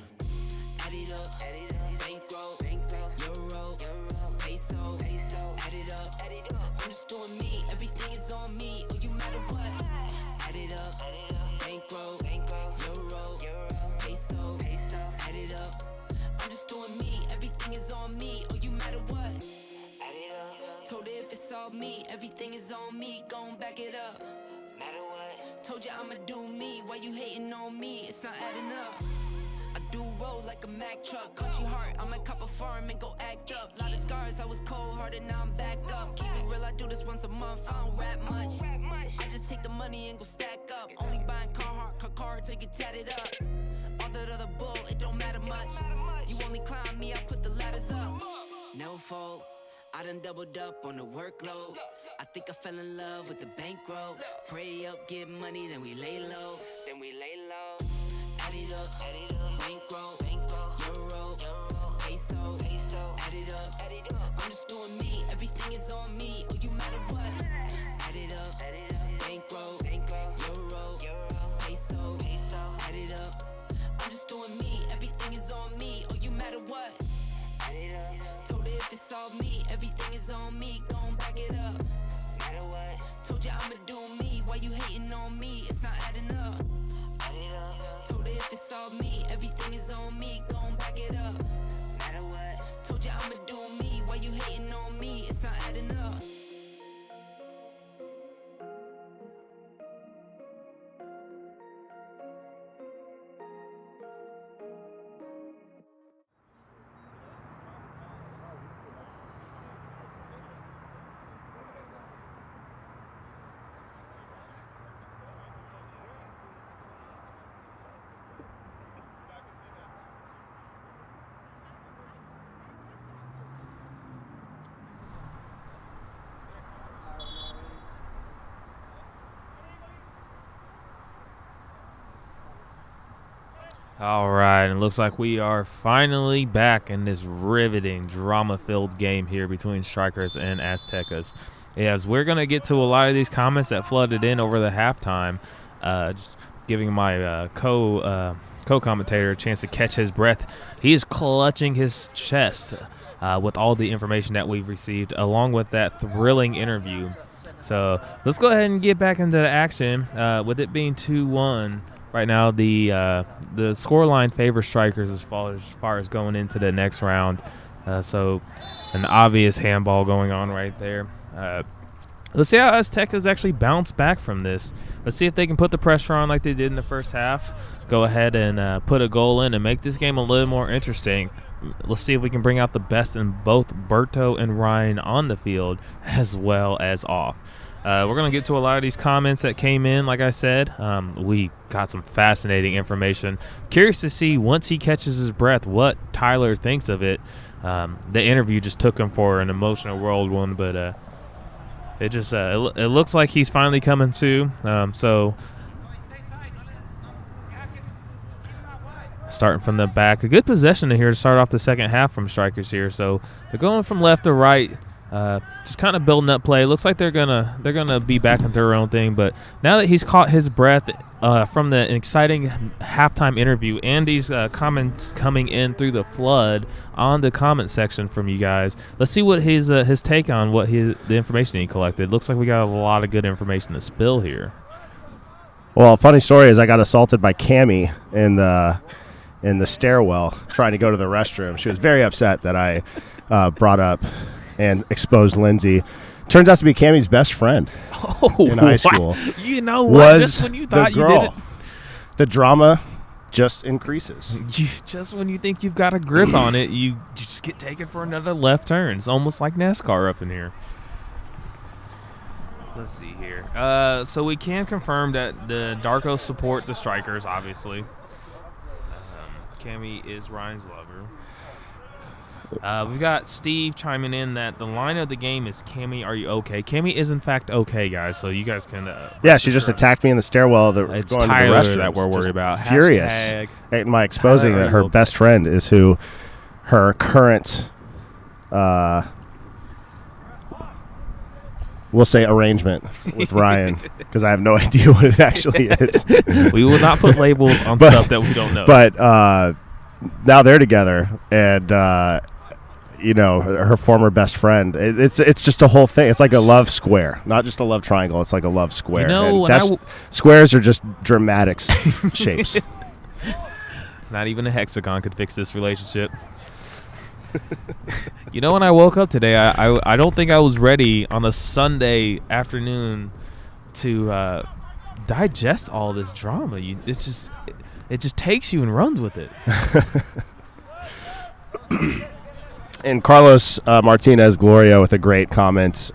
S6: Add it up, bankroll, euro, peso, add it up. I'm just doing me, everything is on me, oh you matter what. Add it up, bankroll, euro, peso, add it up. I'm just doing me, everything is on me, oh you matter what. Add it up. Told her if it's all me, everything is on me, gon' back it up. Matter what. Told you I'ma do me, why you hating on me, it's not adding up. I do roll like a Mack truck, country heart, I might cop a farm and go act up. Lot of scars, I was cold-hearted, now I'm back up. Keep it real, I do this once a month, I don't rap much. I just take the money and go stack up. Only buying car to get tatted up. All that other bull, it don't matter much. You only climb me, I put the ladders up. No fault, I done doubled up on the workload. I think I fell in love with the bankroll. Pray up, get money, then we lay low. Add it up, bankroll, euro, peso, add it up. I'm just doing me, everything is on me, oh you matter what. Add it up, bankroll, euro, peso, add it up. I'm just doing me, everything is on me, oh you matter what. Add it up. Told her if it's all me, everything is on me, gon' back it up. Matter what. Told you I'ma do me, why you hating on me, it's not adding up. Told her if it's all me, everything is on me, gon' back it up. Matter what. Told you I'ma do me, why you hating on me, it's not adding up.
S1: All right, and it looks like we are finally back in this riveting, drama-filled game here between Strikerz and Aztecas. As we're going to get to a lot of these comments that flooded in over the halftime, just giving my co-commentator a chance to catch his breath. He is clutching his chest with all the information that we've received, along with that thrilling interview. So let's go ahead and get back into the action. With it being 2-1 right now, the scoreline favors Strikerz as far as going into the next round. So an obvious handball going on right there. Let's see how Aztecas actually bounce back from this. Let's see if they can put the pressure on like they did in the first half. Go ahead and put a goal in and make this game a little more interesting. Let's see if we can bring out the best in both Berto and Ryan on the field as well as off. We're going to get to a lot of these comments that came in. Like I said, we got some fascinating information. Curious to see, once he catches his breath, what Tyler thinks of it. The interview just took him for an emotional whirlwind, but it just it looks like he's finally coming to. So starting from the back, a good possession here to start off the second half from Strikerz here. So they're going from left to right. Just kind of building up play. Looks like they're gonna be back into their own thing. But now that he's caught his breath from the exciting halftime interview and these comments coming in through the flood on the comment section from you guys, let's see what his take on the information he collected. Looks like we got a lot of good information to spill here.
S2: Well, funny story is I got assaulted by Cammie in the stairwell trying to go to the restroom. She was very upset that I brought up and exposed Lindsay. Turns out to be Cammie's best friend in high school.
S1: You know what? Just when you thought you did it.
S2: The drama just increases.
S1: Just when you think you've got a grip on it, you just get taken for another left turn. It's almost like NASCAR up in here. Let's see here. So we can confirm that the Darkos support the Strikerz, obviously. Cammie is Ryan's lover. We've got Steve chiming in that the line of the game is Cammy, are you okay? Cammy is in fact okay, guys. So you guys can.
S2: Yeah, she just attacked me in the stairwell.
S1: It's
S2: going
S1: Tyler
S2: to the restroom
S1: that we're worried about.
S2: Furious at my exposing that her best friend is who her current, we'll say, arrangement with Ryan, because I have no idea what it actually is.
S1: We will not put labels on stuff that we don't know.
S2: But now they're together, and her former best friend. It's just a whole thing. It's like a love square, not just a love triangle. It's like a love square. Squares are just dramatic shapes.
S1: Not even a hexagon could fix this relationship. When I woke up today, I don't think I was ready on a Sunday afternoon to digest all this drama. It just takes you and runs with it.
S2: And Carlos Martinez Gloria with a great comment.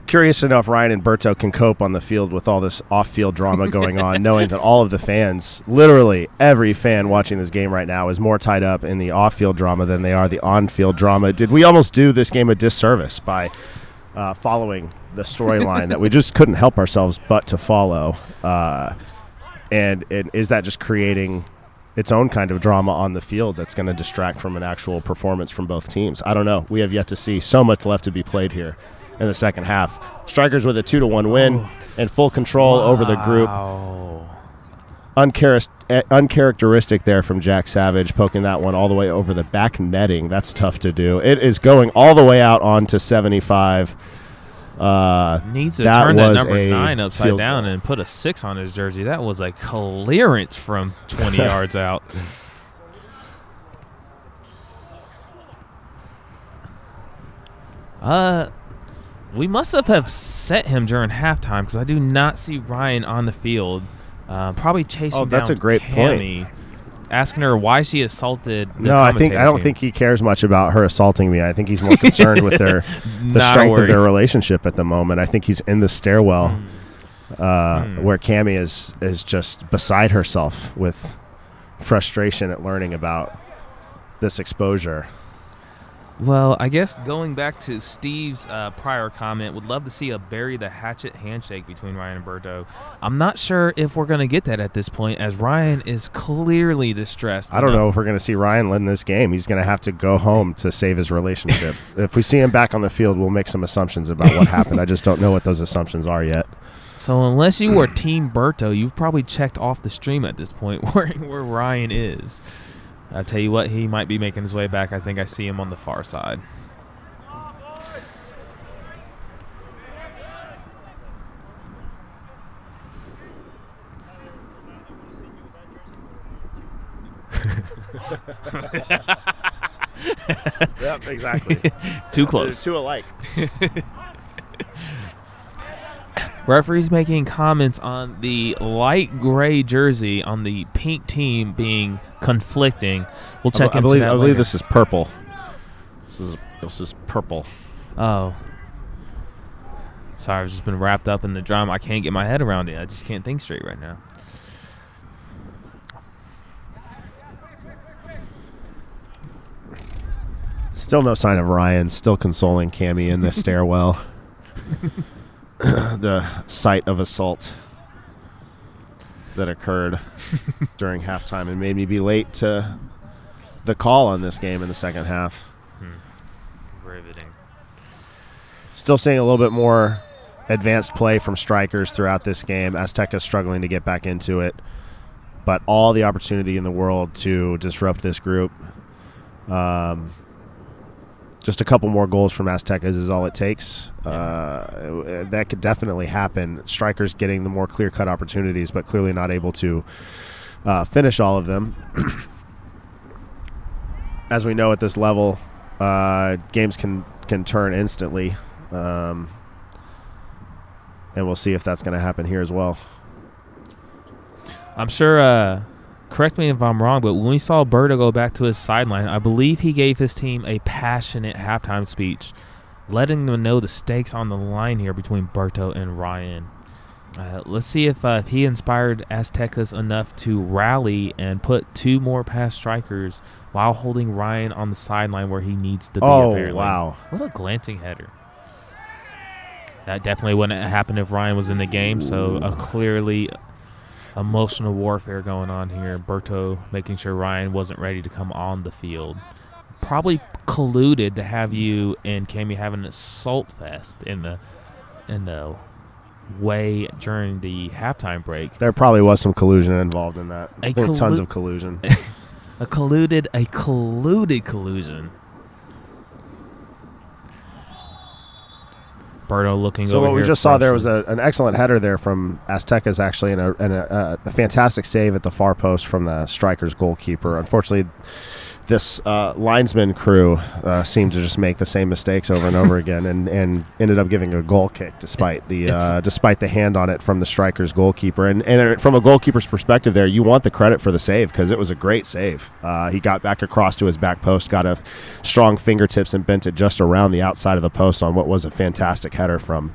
S2: Curious to know if Ryan and Berto can cope on the field with all this off-field drama going on, knowing that all of the fans, literally every fan watching this game right now, is more tied up in the off-field drama than they are the on-field drama. Did we almost do this game a disservice by following the storyline that we just couldn't help ourselves but to follow? And is that just creating its own kind of drama on the field that's going to distract from an actual performance from both teams? I don't know. We have yet to see. So much left to be played here in the second half. Strikerz with a 2-1 win and full control over the group. Uncharacteristic there from Jack Savage, poking that one all the way over the back netting. That's tough to do. It is going all the way out onto 75.
S1: Needs to turn that number 9 upside down and put a 6 on his jersey. That was a clearance from 20 yards out. We must have set him during halftime, because I do not see Ryan on the field. Probably chasing down
S2: that's a great
S1: Cammy, point. Asking her why she assaulted the
S2: I don't think he cares much about her assaulting me. I think he's more concerned with the strength of their relationship at the moment. I think he's in the stairwell where Cammy is just beside herself with frustration at learning about this exposure.
S1: Well, I guess going back to Steve's prior comment, would love to see a bury the hatchet handshake between Ryan and Berto. I'm not sure if we're going to get that at this point, as Ryan is clearly distressed.
S2: I don't know if we're going to see Ryan win this game. He's going to have to go home to save his relationship. If we see him back on the field, we'll make some assumptions about what happened. I just don't know what those assumptions are yet.
S1: So unless you were Team Berto, you've probably checked off the stream at this point where Ryan is. I'll tell you what, he might be making his way back. I think I see him on the far side.
S2: Yep, exactly.
S1: Too close.
S2: They're too alike.
S1: Referee's making comments on the light gray jersey on the pink team being conflicting. We'll check into that later.
S2: I believe this is purple. This is purple.
S1: Oh. Sorry, I've just been wrapped up in the drama. I can't get my head around it. I just can't think straight right now.
S2: Still no sign of Ryan. Still consoling Cammy in the stairwell. The site of assault that occurred during halftime and made me be late to the call on this game in the second half.
S1: Riveting.
S2: Still seeing a little bit more advanced play from Strikerz throughout this game. Aztecas struggling to get back into it, but all the opportunity in the world to disrupt this group. Just a couple more goals from Aztecas is all it takes. That could definitely happen. Strikerz getting the more clear-cut opportunities, but clearly not able to finish all of them. As we know at this level, games can turn instantly. And we'll see if that's going to happen here as well.
S1: I'm sure, correct me if I'm wrong, but when we saw Berto go back to his sideline, I believe he gave his team a passionate halftime speech, letting them know the stakes on the line here between Berto and Ryan. Let's see if he inspired Aztecas enough to rally and put 2 more past Strikerz while holding Ryan on the sideline where he needs to be. Apparently.
S2: Wow.
S1: What a glancing header. That definitely wouldn't have happened if Ryan was in the game, so a clearly emotional warfare going on here. Berto making sure Ryan wasn't ready to come on the field. Probably colluded to have you and Cammy having an assault fest in the way during the halftime break.
S2: There probably was some collusion involved in that. I think tons of collusion.
S1: A colluded collusion. Berto looking
S2: so
S1: over
S2: what we
S1: here
S2: just saw there was
S1: freshly.
S2: an excellent header there from Aztecas, actually, and a fantastic save at the far post from the Strikerz goalkeeper. Unfortunately, this linesman crew seemed to just make the same mistakes over and over again, and ended up giving a goal kick despite the hand on it from the Strikerz goalkeeper. And from a goalkeeper's perspective, there you want the credit for the save because it was a great save. He got back across to his back post, got a strong fingertips, and bent it just around the outside of the post on what was a fantastic header from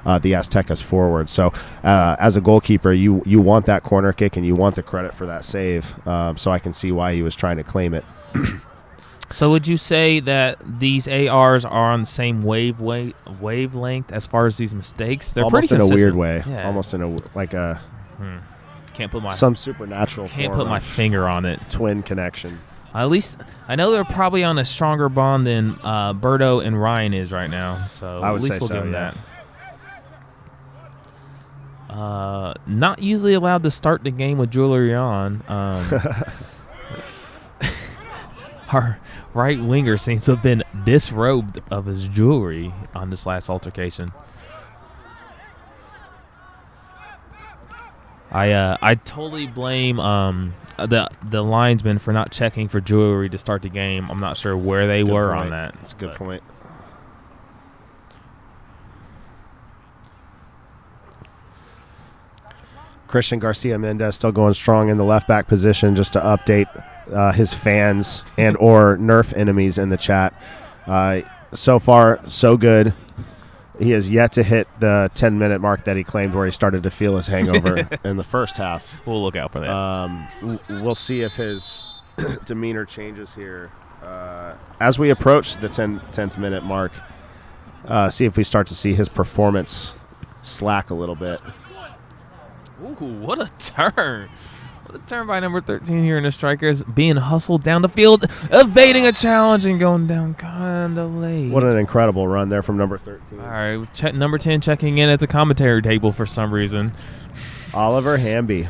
S2: the Aztecas forward. So as a goalkeeper, you want that corner kick and you want the credit for that save. So I can see why he was trying to claim it.
S1: So would you say that these ARs are on the same wavelength as far as these mistakes? They're
S2: almost
S1: pretty
S2: in
S1: consistent.
S2: a weird way.
S1: Yeah.
S2: Almost in a
S1: Can't put my
S2: some supernatural
S1: can't
S2: form
S1: put my
S2: of
S1: finger on it.
S2: twin connection.
S1: At least I know they're probably on a stronger bond than Berto and Ryan is right now. So
S2: I would
S1: at least
S2: say
S1: we'll
S2: so,
S1: give them
S2: yeah.
S1: that. Not usually allowed to start the game with jewelry on. Our right winger seems to have been disrobed of his jewelry on this last altercation. I totally blame the linesman for not checking for jewelry to start the game. I'm not sure where they were on that.
S2: That's a good point. Christian Garcia Mendez still going strong in the left back position. Just to update his fans and or Nerf enemies in the chat. So far, so good. He has yet to hit the 10-minute mark that he claimed where he started to feel his hangover in the first half.
S1: We'll look out for that.
S2: We'll see if his demeanor changes here. As we approach the 10th minute mark, see if we start to see his performance slack a little bit.
S1: Ooh, what a turn. What a turn by number 13 here in the Strikerz. Being hustled down the field, evading a challenge and going down kind of late.
S2: What an incredible run there from number 13.
S1: All right, number 10 checking in at the commentary table for some reason.
S2: Oliver Hamby,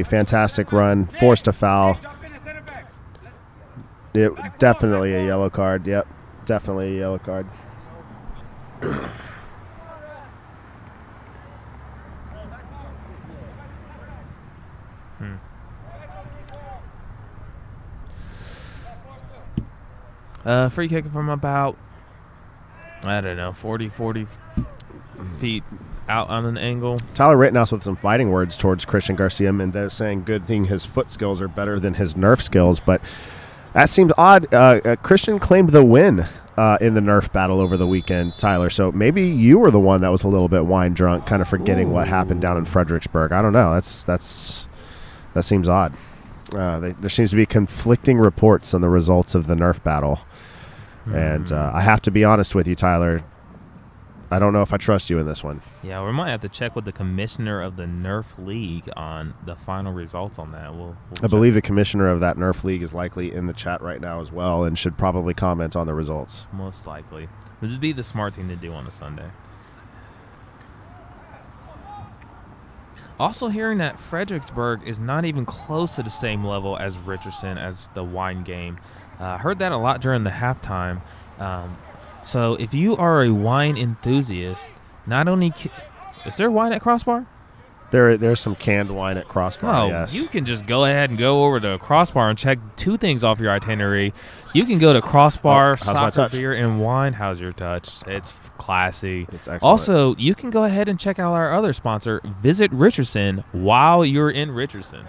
S2: fantastic run, forced a foul. Definitely a yellow card. Yep, definitely a yellow card.
S1: Free kick from about, 40 feet out on an angle.
S2: Tyler Rittenhouse with some fighting words towards Christian Garcia Mendez, saying good thing his foot skills are better than his Nerf skills, but that seems odd. Christian claimed the win in the Nerf battle over the weekend, Tyler, so maybe you were the one that was a little bit wine drunk, kind of forgetting what happened down in Fredericksburg. I don't know. That seems odd. There seems to be conflicting reports on the results of the Nerf battle. And I have to be honest with you, Tyler. I don't know if I trust you in this one.
S1: Yeah, we might have to check with the commissioner of the Nerf League on the final results on that.
S2: I believe the commissioner of that Nerf League is likely in the chat right now as well and should probably comment on the results.
S1: Most likely. This would be the smart thing to do on a Sunday. Also hearing that Fredericksburg is not even close to the same level as Richardson as the wine game. Heard that a lot during the halftime. So if you are a wine enthusiast, not only is there wine at Crossbar?
S2: There's some canned wine at Crossbar, yes.
S1: You can just go ahead and go over to Crossbar and check 2 things off your itinerary. You can go to Crossbar, soccer, beer, and wine. How's your touch? It's classy.
S2: It's excellent.
S1: Also, you can go ahead and check out our other sponsor, Visit Richardson, while you're in Richardson.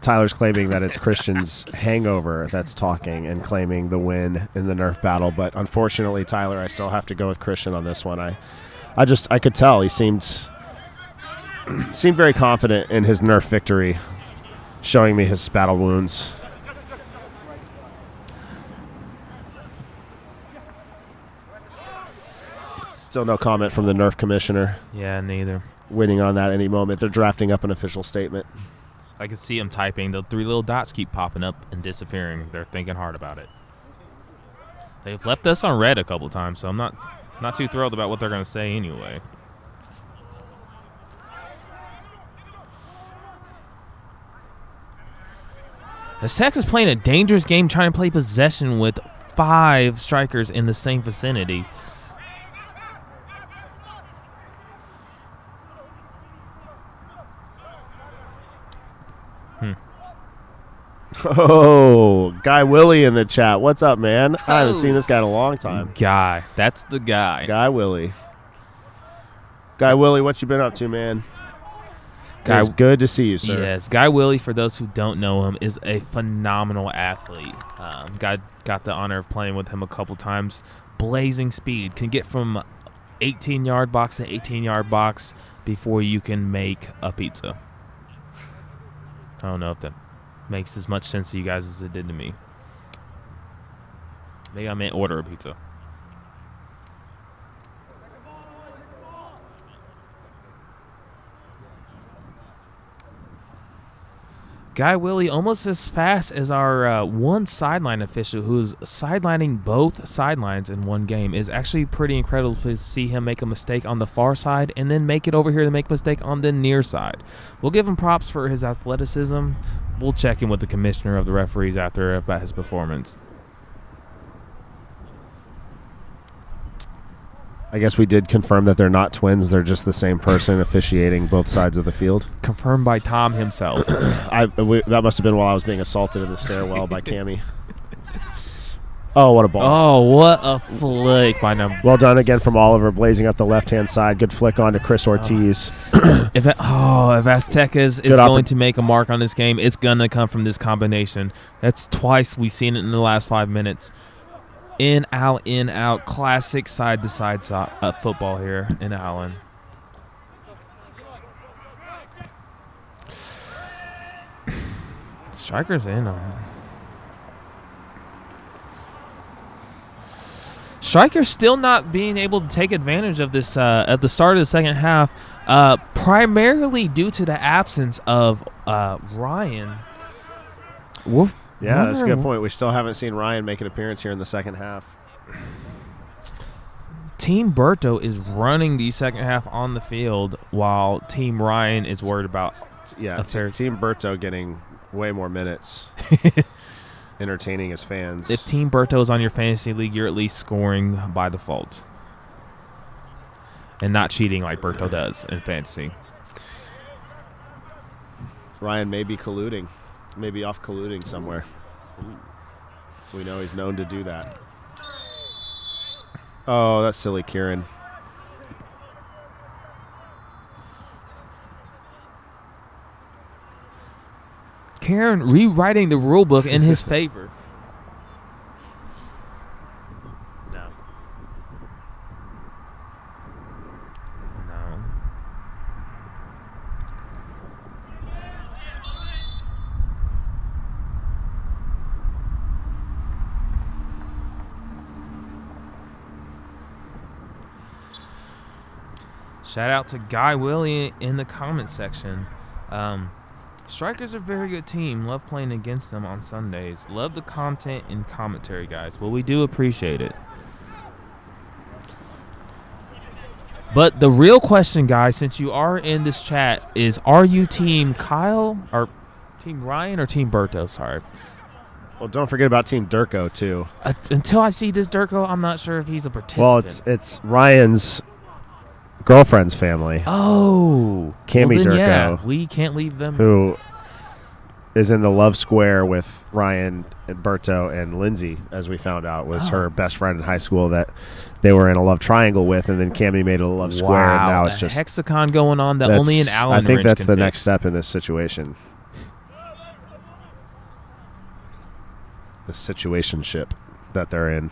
S2: Tyler's claiming that it's Christian's hangover that's talking and claiming the win in the Nerf battle. But unfortunately, Tyler, I still have to go with Christian on this one. I could tell he seemed very confident in his Nerf victory, showing me his battle wounds. Still no comment from the Nerf commissioner.
S1: Yeah, neither.
S2: Waiting on that any moment. They're drafting up an official statement.
S1: I can see them typing. The 3 little dots keep popping up and disappearing. They're thinking hard about it. They've left us on red a couple times, so I'm not too thrilled about what they're going to say anyway. Aztecas is playing a dangerous game trying to play possession with 5 strikers in the same vicinity.
S2: Oh, Guy Willie in the chat. What's up, man? I haven't seen this guy in a long time.
S1: Guy. That's the guy.
S2: Guy Willie. Guy Willie, what you been up to, man?
S1: Guy,
S2: it's good to see you, sir.
S1: Yes, Guy Willie, for those who don't know him, is a phenomenal athlete. Got the honor of playing with him a couple times. Blazing speed. Can get from 18-yard box to 18-yard box before you can make a pizza. I don't know if that makes as much sense to you guys as it did to me. Maybe I may order a pizza. Guy Willie almost as fast as our one sideline official who's sidelining both sidelines in one game. Is actually pretty incredible to see him make a mistake on the far side and then make it over here to make a mistake on the near side. We'll give him props for his athleticism. We'll check in with the commissioner of the referees after about his performance.
S2: I guess we did confirm that they're not twins. They're just the same person officiating both sides of the field.
S1: Confirmed by Tom himself.
S2: That must have been while I was being assaulted in the stairwell by Cammy. Oh, what a ball.
S1: Oh, what a flick by number.
S2: Well done again from Oliver, blazing up the left-hand side. Good flick on to Chris Ortiz.
S1: If Aztecas is going to make a mark on this game, it's going to come from this combination. That's twice we've seen it in the last 5 minutes. In, out. Classic side-to-side football here in Allen. Striker's in on it. Striker's still not being able to take advantage of this at the start of the second half, primarily due to the absence of Ryan.
S2: Yeah, that's a good point. We still haven't seen Ryan make an appearance here in the second half.
S1: Team Berto is running the second half on the field while Team Ryan is worried about
S2: Team Berto getting way more minutes, entertaining his fans.
S1: If Team Berto is on your fantasy league, you're at least scoring by default and not cheating like Berto does in fantasy.
S2: Ryan may be colluding. Maybe off colluding somewhere. We know he's known to do that. Oh, that's silly, Kieran.
S1: Kieran rewriting the rule book in his favor. No. Shout out to Guy Willie in the comment section. Strikerz are a very good team. Love playing against them on Sundays. Love the content and commentary, guys. Well, we do appreciate it. But the real question, guys, since you are in this chat, is are you Team Kyle or Team Ryan or Team Berto? Sorry.
S2: Well, don't forget about Team Durko, too.
S1: Until I see this Durko, I'm not sure if he's a participant.
S2: Well, it's Ryan's girlfriend's family.
S1: Oh.
S2: Cammy Durko.
S1: Yeah, we can't leave them.
S2: Who is in the love square with Ryan and Berto and Lindsay, as we found out, was her best friend in high school that they were in a love triangle with, and then Cammy made it a love square, and now it's just
S1: hexagon going on that only an Allen
S2: I think
S1: wrench
S2: that's
S1: can
S2: the
S1: fix.
S2: next step in this situation. situationship that they're in.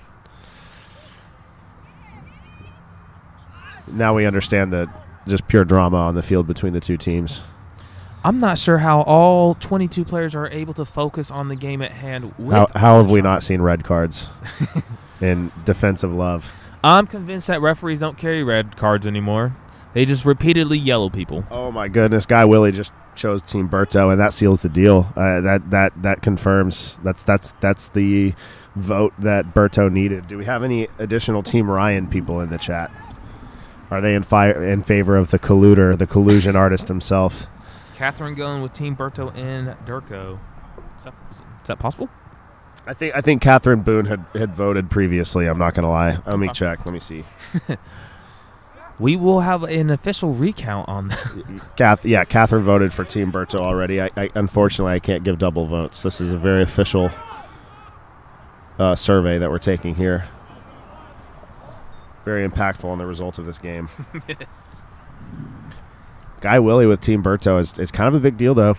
S2: Now we understand the just pure drama on the field between the two teams.
S1: I'm not sure how all 22 players are able to focus on the game at hand.
S2: How have we not seen red cards in defensive love?
S1: I'm convinced that referees don't carry red cards anymore. They just repeatedly yellow people.
S2: Oh my goodness, Guy Willie just chose Team Berto, and that seals the deal. That confirms that's the vote that Berto needed. Do we have any additional Team Ryan people in the chat? Are they in favor of the colluder, the collusion artist himself?
S1: Catherine going with Team Berto and Durko. Is that possible?
S2: I think Catherine Boone had voted previously. I'm not going to lie. Let me check. Let me see.
S1: We will have an official recount on that.
S2: Catherine voted for Team Berto already. Unfortunately, I can't give double votes. This is a very official survey that we're taking here. Very impactful on the results of this game. Guy Willie with Team Berto is kind of a big deal, though.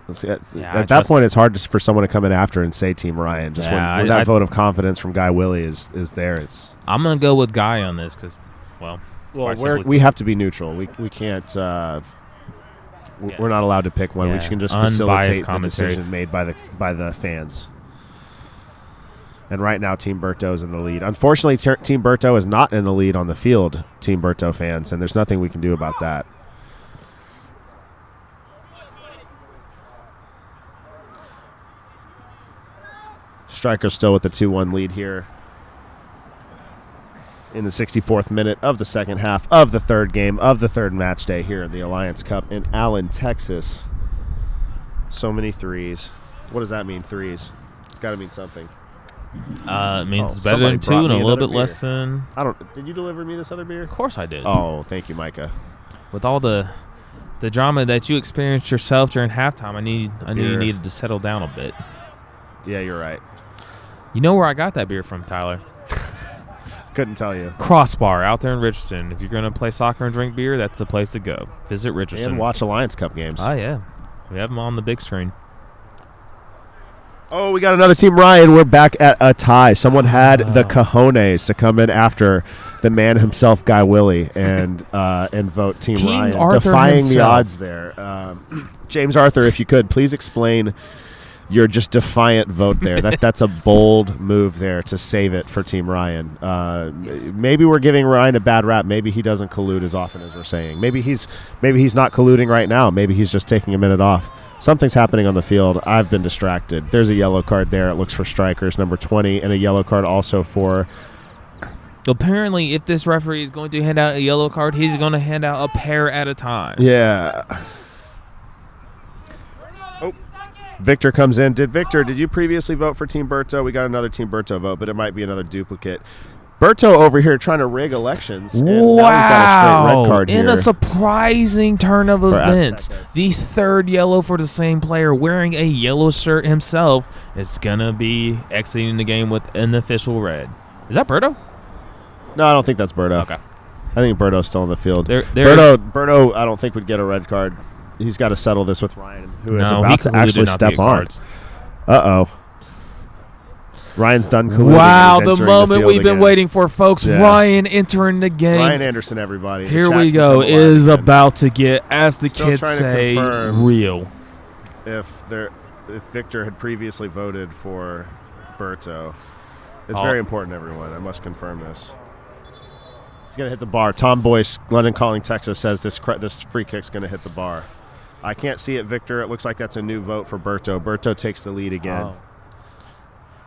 S2: At that point, it's hard for someone to come in after and say Team Ryan. Just when that vote of confidence from Guy Willie is there.
S1: I'm going to go with Guy on this because,
S2: we have to be neutral. We can't. We're not allowed to pick one.
S1: Yeah.
S2: We can just facilitate the decision made by the fans. And right now, Team Berto is in the lead. Unfortunately, Team Berto is not in the lead on the field, Team Berto fans, and there's nothing we can do about that. Strikerz still with the 2-1 lead here in the 64th minute of the second half of the third game of the third match day here in the Alliance Cup in Allen, Texas. So many threes. What does that mean, threes? It's got to mean something.
S1: It means better than 2 and a little bit less than.
S2: Did you deliver me this other beer?
S1: Of course I did.
S2: Oh, thank you, Micah.
S1: With all the drama that you experienced yourself during halftime, I knew you needed to settle down a bit.
S2: Yeah, you're right.
S1: You know where I got that beer from, Tyler?
S2: Couldn't tell you.
S1: Crossbar out there in Richardson. If you're going to play soccer and drink beer, that's the place to go. Visit Richardson.
S2: And watch Alliance Cup games.
S1: Oh, yeah. We have them on the big screen.
S2: Oh, we got another Team Ryan. We're back at a tie. Someone had the cojones to come in after the man himself, Guy Willie, and vote Team
S1: King
S2: Ryan,
S1: Arthur
S2: defying
S1: himself.
S2: the odds there. James Arthur, if you could, please explain your just defiant vote there. That's a bold move there to save it for Team Ryan. Maybe we're giving Ryan a bad rap. Maybe he doesn't collude as often as we're saying. Maybe he's not colluding right now. Maybe he's just taking a minute off. Something's happening on the field. I've been distracted. There's a yellow card there. It looks for Strikerz, number 20, and a yellow card also for...
S1: Apparently, if this referee is going to hand out a yellow card, he's going to hand out a pair at a time.
S2: Yeah. Oh, Victor comes in. Victor, did you previously vote for Team Berto? We got another Team Berto vote, but it might be another duplicate. Berto over here trying to rig elections. And now we've got a straight red card
S1: in
S2: here
S1: a surprising turn of events.
S2: Aztecas.
S1: The third yellow for the same player wearing a yellow shirt himself is going to be exiting the game with an official red. Is that Berto?
S2: No, I don't think that's Berto.
S1: Okay.
S2: I think Berto's still in the field.
S1: Berto,
S2: I don't think would get a red card. He's got to settle this with Ryan, who is
S1: he
S2: about to actually
S1: not
S2: step
S1: get
S2: on.
S1: cards.
S2: Uh-oh. Ryan's done colluding.
S1: Wow,
S2: He's
S1: the
S2: entering
S1: moment
S2: field
S1: we've been
S2: again.
S1: waiting for, folks.
S2: Yeah.
S1: Ryan entering the game.
S2: Ryan Anderson, everybody.
S1: Here
S2: The chat
S1: we
S2: can
S1: go.
S2: come alive
S1: Is
S2: again.
S1: about to get, as the
S2: Still
S1: kids
S2: trying to
S1: say,
S2: confirm
S1: real.
S2: If Victor had previously voted for Berto. It's very important, everyone. I must confirm this. He's going to hit the bar. Tom Boyce, London Calling, Texas, says this free kick's going to hit the bar. I can't see it, Victor. It looks like that's a new vote for Berto. Berto takes the lead again.
S1: Oh.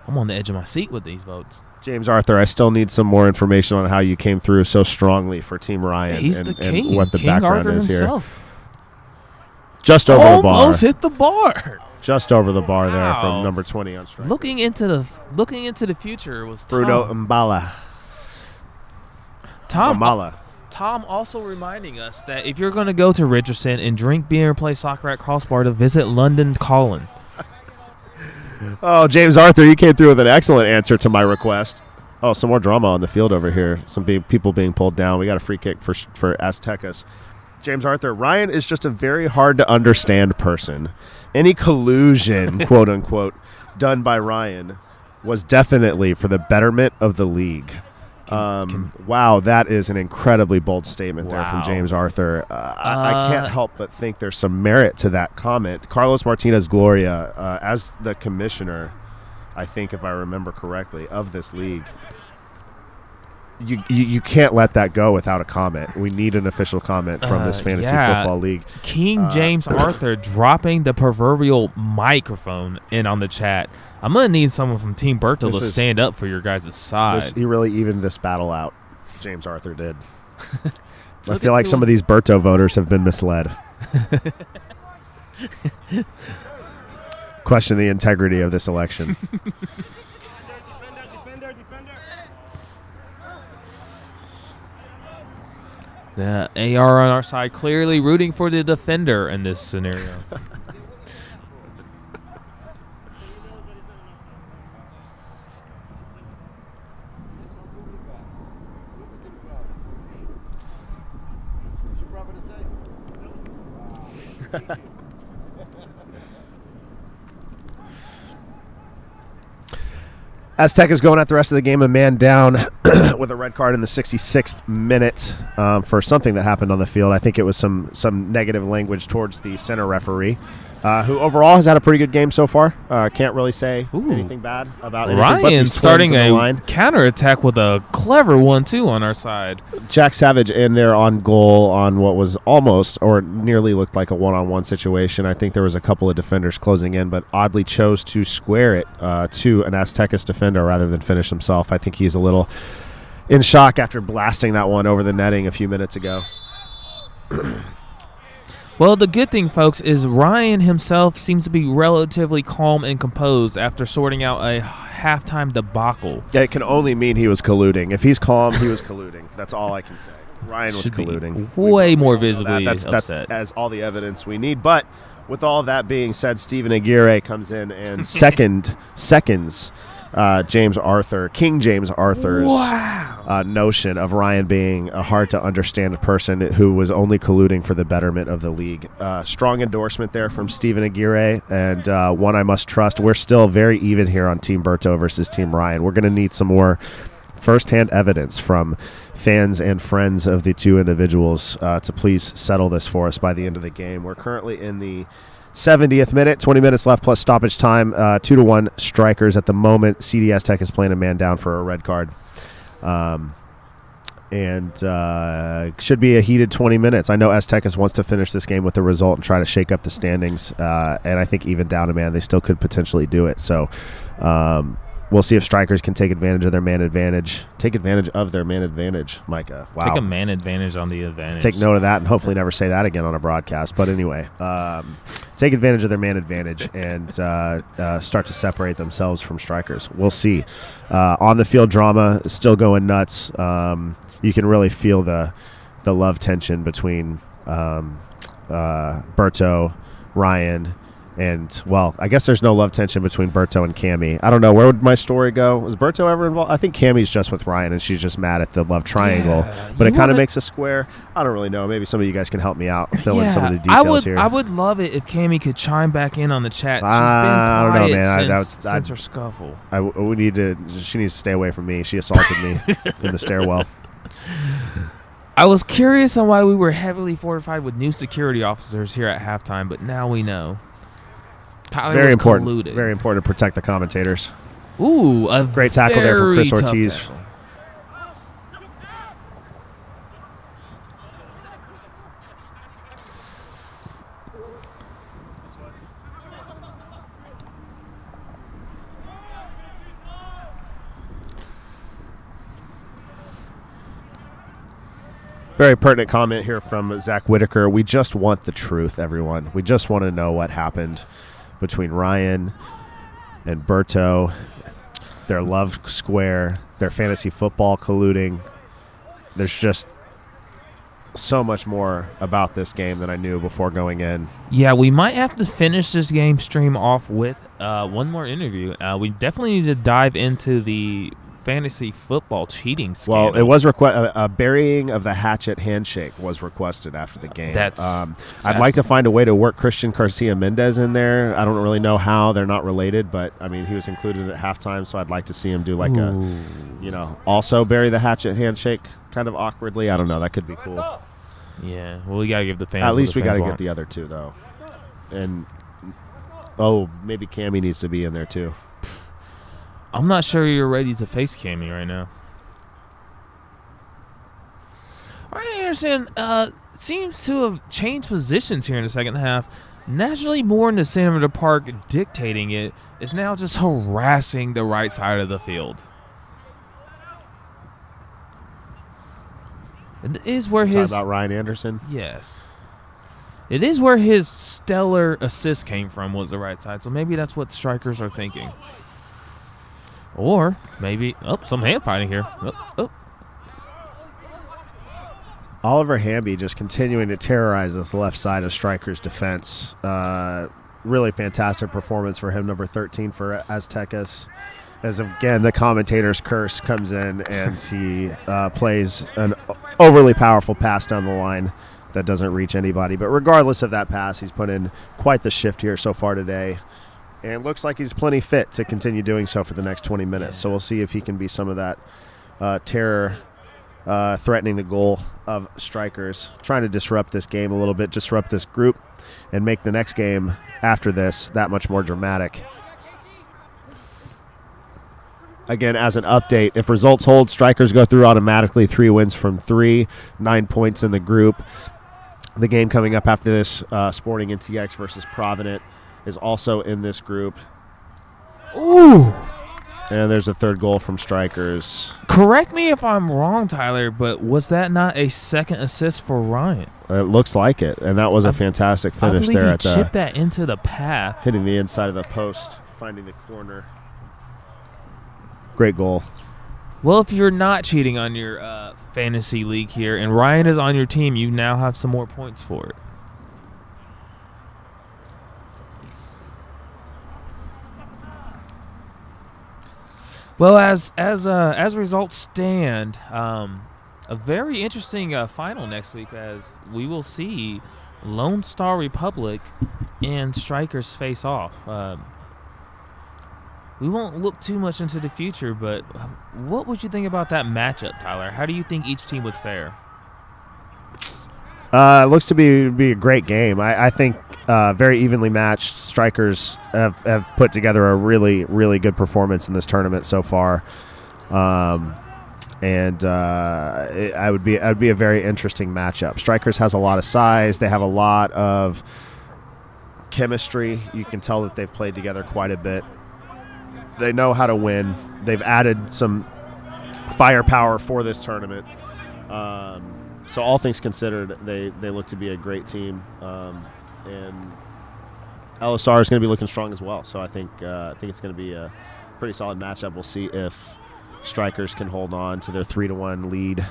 S1: I'm on the edge of my seat with these votes.
S2: James Arthur, I still need some more information on how you came through so strongly for Team Ryan.
S1: He's
S2: and,
S1: the king.
S2: and what the
S1: King
S2: background
S1: Arthur
S2: is
S1: himself.
S2: here. Just over the bar.
S1: Almost hit the bar.
S2: Just over the bar there
S1: Wow.
S2: from number 20 on strike.
S1: Looking into the future was
S2: Bruno
S1: Tom.
S2: Mbala.
S1: Tom also reminding us that if you're going to go to Richardson and drink beer and play soccer at Crossbar, to visit London Calling.
S2: Oh, James Arthur, you came through with an excellent answer to my request. Oh, some more drama on the field over here. Some people being pulled down. We got a free kick for Aztecas. James Arthur, Ryan is just a very hard to understand person. Any collusion, quote unquote, done by Ryan was definitely for the betterment of the league. Wow, that is an incredibly bold statement there from James Arthur. I can't help but think there's some merit to that comment. Carlos Martinez Gloria, as the commissioner, I think if I remember correctly, of this league, you can't let that go without a comment. We need an official comment from this fantasy football league.
S1: King James Arthur dropping the proverbial microphone in on the chat. I'm going to need someone from Team Berto to stand up for your guys' side.
S2: He really evened this battle out. James Arthur did. I feel like some of these Berto voters have been misled. Question the integrity of this election.
S1: The AR on our side clearly rooting for the defender in this scenario.
S2: Aztecas going at the rest of the game, a man down with a red card in the 66th minute for something that happened on the field. I think it was some negative language towards the center referee, who overall has had a pretty good game so far. Can't really say anything bad about anything.
S1: Ryan starting a counterattack with a clever 1-2 on our side.
S2: Jack Savage in there on goal on what was almost or nearly looked like a one-on-one situation. I think there was a couple of defenders closing in, but oddly chose to square it to an Aztecas defender rather than finish himself. I think he's a little in shock after blasting that one over the netting a few minutes ago.
S1: Well, the good thing, folks, is Ryan himself seems to be relatively calm and composed after sorting out a halftime debacle.
S2: Yeah, it can only mean he was colluding. If he's calm, he was colluding. That's all I can say. Ryan was colluding.
S1: Way more visibly
S2: that's
S1: upset.
S2: That's all the evidence we need. But with all of that being said, Stephen Aguirre comes in and seconds James Arthur, King James Arthur's notion of Ryan being a hard-to-understand person who was only colluding for the betterment of the league. Strong endorsement there from Stephen Aguirre, and one I must trust. We're still very even here on Team Berto versus Team Ryan. We're going to need some more first-hand evidence from fans and friends of the two individuals to please settle this for us by the end of the game. We're currently in the 70th minute, 20 minutes left plus stoppage time, 2-1 Strikerz at the moment. CD Aztec is playing a man down for a red card. Should be a heated 20 minutes. I know Aztecas wants to finish this game with a result and try to shake up the standings, and I think even down a man, they still could potentially do it. So we'll see if Strikerz can take advantage of their man advantage. Take advantage of their man advantage, Micah. Wow.
S1: Take a man advantage on the advantage.
S2: Take note of that and hopefully never say that again on a broadcast. But anyway, take advantage of their man advantage and start to separate themselves from Strikerz. We'll see. On the field drama is still going nuts. You can really feel the love tension between Berto, Ryan, and, well, I guess there's no love tension between Berto and Cammie. I don't know. Where would my story go? Was Berto ever involved? I think Cammie's just with Ryan, and she's just mad at the love triangle. But it kind of makes a square. I don't really know. Maybe some of you guys can help me out, fill in some of the details here.
S1: I would love it if Cammie could chime back in on the chat. She's been quiet since her scuffle.
S2: She needs to stay away from me. She assaulted me in the stairwell.
S1: I was curious on why we were heavily fortified with new security officers here at halftime, but now we know. Tyler
S2: very
S1: was
S2: important.
S1: colluded.
S2: Very important to protect the commentators.
S1: Ooh, a
S2: great tackle there from Chris Ortiz.
S1: Tackle.
S2: Very pertinent comment here from Zach Whitaker. We just want the truth, everyone. We just want to know what happened between Ryan and Berto, their love square, their fantasy football colluding. There's just so much more about this game than I knew before going in.
S1: Yeah, we might have to finish this game stream off with one more interview. We definitely need to dive into the fantasy football cheating scandal.
S2: Well, it was a burying of the hatchet handshake was requested after the game. I'd like to find a way to work Christian Garcia Mendez in there. I don't really know how. They're not related, but I mean, he was included at halftime, so I'd like to see him do like also bury the hatchet handshake kind of awkwardly. I don't know. That could be cool.
S1: Yeah. Well, we gotta give the fans.
S2: At least we
S1: got to
S2: get the other two though, and maybe Cammy needs to be in there too.
S1: I'm not sure you're ready to face Cammy right now. Ryan Anderson seems to have changed positions here in the second half. Naturally more in the center of the park, dictating it, is now just harassing the right side of the field. It is where
S2: Talking about Ryan Anderson?
S1: Yes. It is where his stellar assist came from, was the right side. So maybe that's what Strikerz are thinking. Or maybe, some hand fighting here.
S2: Oliver Hamby just continuing to terrorize this left side of Striker's defense. Really fantastic performance for him, number 13 for Aztecas. As again, the commentator's curse comes in and he plays an overly powerful pass down the line that doesn't reach anybody. But regardless of that pass, he's put in quite the shift here so far today. And looks like he's plenty fit to continue doing so for the next 20 minutes. So we'll see if he can be some of that terror threatening the goal of Strikerz, trying to disrupt this game a little bit, disrupt this group, and make the next game after this that much more dramatic. Again, as an update, if results hold, Strikerz go through automatically, 3 wins from 3, 9 points in the group. The game coming up after this, Sporting NTX versus Provident, is also in this group.
S1: Ooh.
S2: And there's a third goal from Strikerz.
S1: Correct me if I'm wrong, Tyler, but was that not a second assist for Ryan?
S2: It looks like it, and that was a fantastic finish there.
S1: I believe he chipped that into the path.
S2: Hitting the inside of the post, finding the corner. Great goal.
S1: Well, if you're not cheating on your fantasy league here and Ryan is on your team, you now have some more points for it. Well, as results stand, a very interesting final next week, as we will see Lone Star Republic and Strikerz face off. We won't look too much into the future, but what would you think about that matchup, Tyler? How do you think each team would fare?
S2: It looks to be a great game. I think very evenly matched. Strikerz have put together a really, really good performance in this tournament so far. It would be a very interesting matchup. Strikerz has a lot of size. They have a lot of chemistry. You can tell that they've played together quite a bit. They know how to win. They've added some firepower for this tournament. So all things considered, they look to be a great team. And LSR is going to be looking strong as well. So I think it's going to be a pretty solid matchup. We'll see if Strikerz can hold on to their 3-1 lead.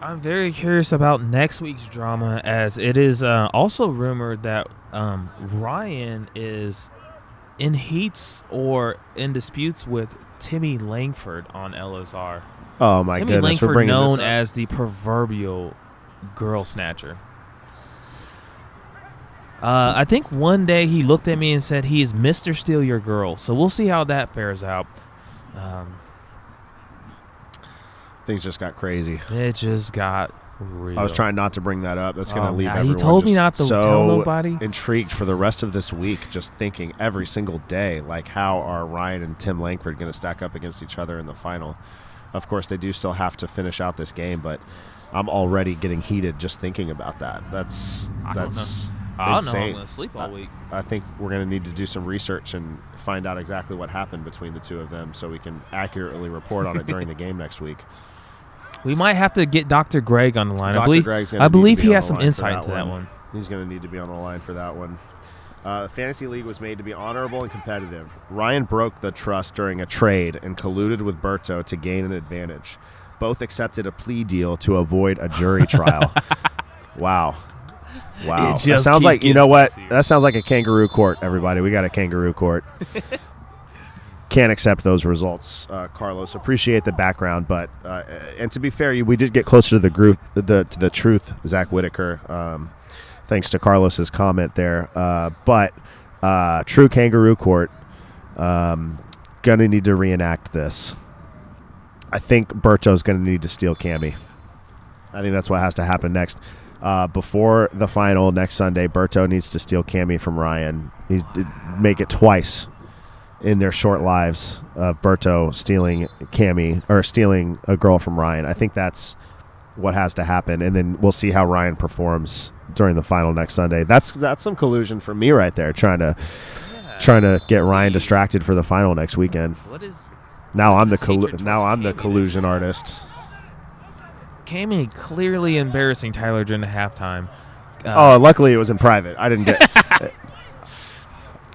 S1: I'm very curious about next week's drama, as it is also rumored that Ryan is in heats or in disputes with Timmy Langford on LSR.
S2: Oh, my
S1: Timmy
S2: goodness.
S1: Langford, known as the proverbial girl snatcher. I think one day he looked at me and said he is Mr. Steal Your Girl. So we'll see how that fares out.
S2: Things just got crazy.
S1: It just got real.
S2: I was trying not to bring that up. That's going to leave everyone
S1: he told me not to
S2: so
S1: tell nobody.
S2: Intrigued for the rest of this week, just thinking every single day, like, how are Ryan and Tim Langford going to stack up against each other in the final? Of course, they do still have to finish out this game, but I'm already getting heated just thinking about that. That's
S1: I don't know.
S2: insane.
S1: I'm going to sleep all week.
S2: I think we're going to need to do some research and find out exactly what happened between the two of them so we can accurately report on it during the game next week.
S1: We might have to get Dr. Greg on the line.
S2: Greg's
S1: I believe he has some insight into that one.
S2: He's going to need to be on the line for that one. The Fantasy League was made to be honorable and competitive. Ryan broke the trust during a trade and colluded with Berto to gain an advantage. Both accepted a plea deal to avoid a jury trial. Wow. Wow.
S1: It
S2: That
S1: just
S2: sounds
S1: keeps
S2: like, you
S1: getting
S2: know what?
S1: spicier.
S2: That sounds like a kangaroo court, everybody. We got a kangaroo court. Can't accept those results, Carlos. Appreciate the background, but and to be fair, we did get closer to the group, to the truth, Zach Whitaker, thanks to Carlos's comment there. But true kangaroo court, gonna need to reenact this. I think Berto's gonna need to steal Cammy. I think that's what has to happen next. Before the final next Sunday, Berto needs to steal Cammy from Ryan. He's make it twice in their short lives of Berto stealing Cammy or stealing a girl from Ryan. I think that's what has to happen, and then we'll see how Ryan performs during the final next Sunday. That's some collusion from me right there, trying to get Ryan distracted for the final next weekend.
S1: What is
S2: Now
S1: what
S2: I'm
S1: is
S2: the
S1: this hatred towards
S2: the
S1: Cammy
S2: collusion
S1: then?
S2: artist.
S1: Cammy clearly embarrassing Tyler during the halftime.
S2: Oh, luckily it was in private. I didn't get.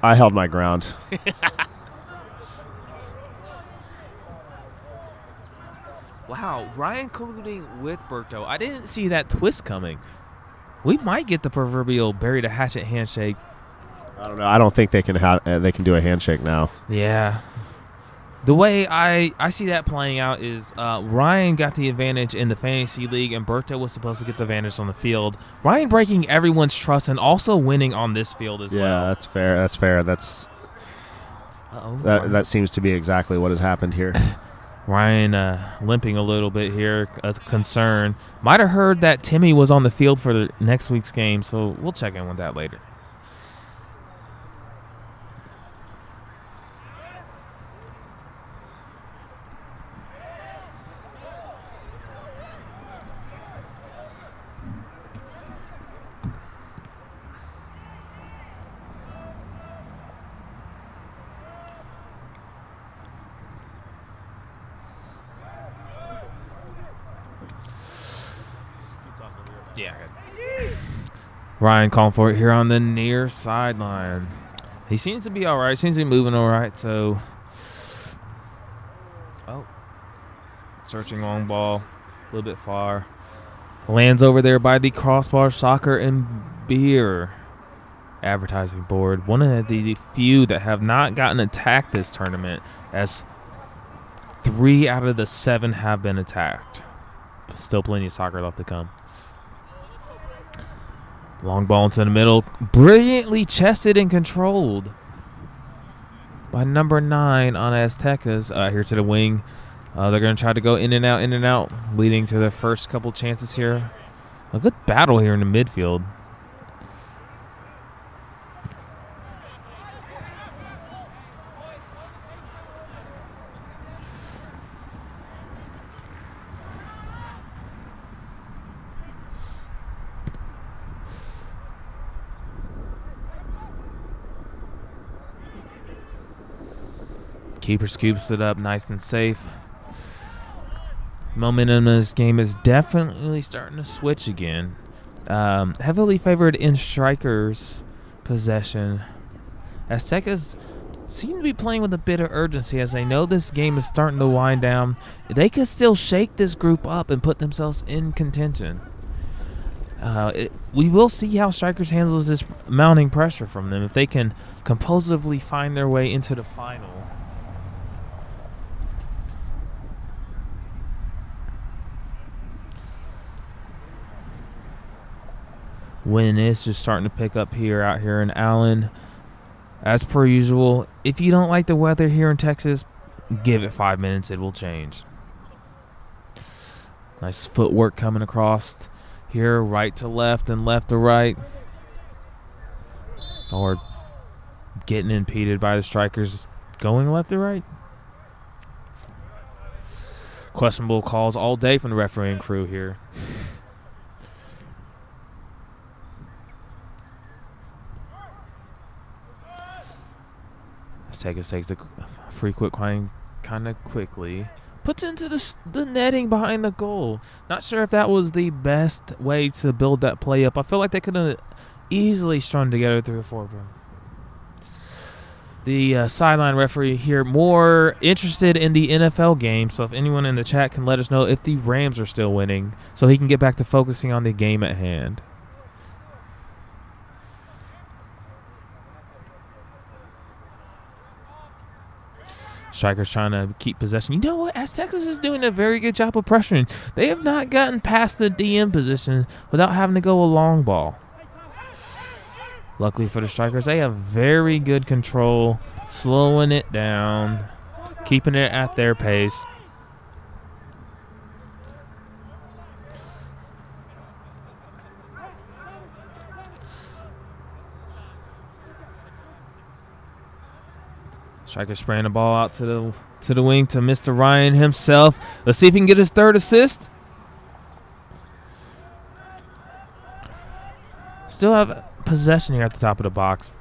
S2: I held my ground.
S1: Wow, Ryan colluding with Berto. I didn't see that twist coming. We might get the proverbial bury the hatchet handshake.
S2: I don't know. I don't think they can do a handshake now.
S1: Yeah. The way I see that playing out is Ryan got the advantage in the fantasy league, and Berto was supposed to get the advantage on the field. Ryan breaking everyone's trust and also winning on this field as well.
S2: Yeah, that's fair. That's fair. That seems to be exactly what has happened here.
S1: Ryan limping a little bit here, a concern. Might have heard that Timmy was on the field for the next week's game, so we'll check in with that later. Yeah. Ryan calling for it here on the near sideline. He seems to be all right. Seems to be moving all right. So, searching long ball, a little bit far. Lands over there by the Crossbar Soccer and Beer advertising board. One of the few that have not gotten attacked this tournament, as 3 out of the 7 have been attacked. Still plenty of soccer left to come. Long ball into the middle. Brilliantly chested and controlled by number 9 on Aztecas. Here to the wing. They're going to try to go in and out, leading to their first couple chances here. A good battle here in the midfield. Keeper scoops it up nice and safe. Momentum in this game is definitely starting to switch again. Heavily favored in Strikerz possession. Aztecas seem to be playing with a bit of urgency as they know this game is starting to wind down. They could still shake this group up and put themselves in contention. We will see how Strikerz handles this mounting pressure from them if they can composively find their way into the final. Wind is just starting to pick up out here in Allen. As per usual, if you don't like the weather here in Texas, give it 5 minutes, it will change. Nice footwork coming across here, right to left and left to right. Or getting impeded by the Strikerz going left to right. Questionable calls all day from the refereeing crew here. Aztecas takes the free quick kind of quickly. Puts into the netting behind the goal. Not sure if that was the best way to build that play up. I feel like they could have easily strung together 3 or 4. The sideline referee here more interested in the NFL game. So if anyone in the chat can let us know if the Rams are still winning so he can get back to focusing on the game at hand. Strikerz trying to keep possession. You know what? Aztecas is doing a very good job of pressuring. They have not gotten past the DM position without having to go a long ball. Luckily for the Strikerz, they have very good control, slowing it down, keeping it at their pace. Strikerz spraying the ball out to the wing to Mr. Ryan himself. Let's see if he can get his third assist. Still have possession here at the top of the box.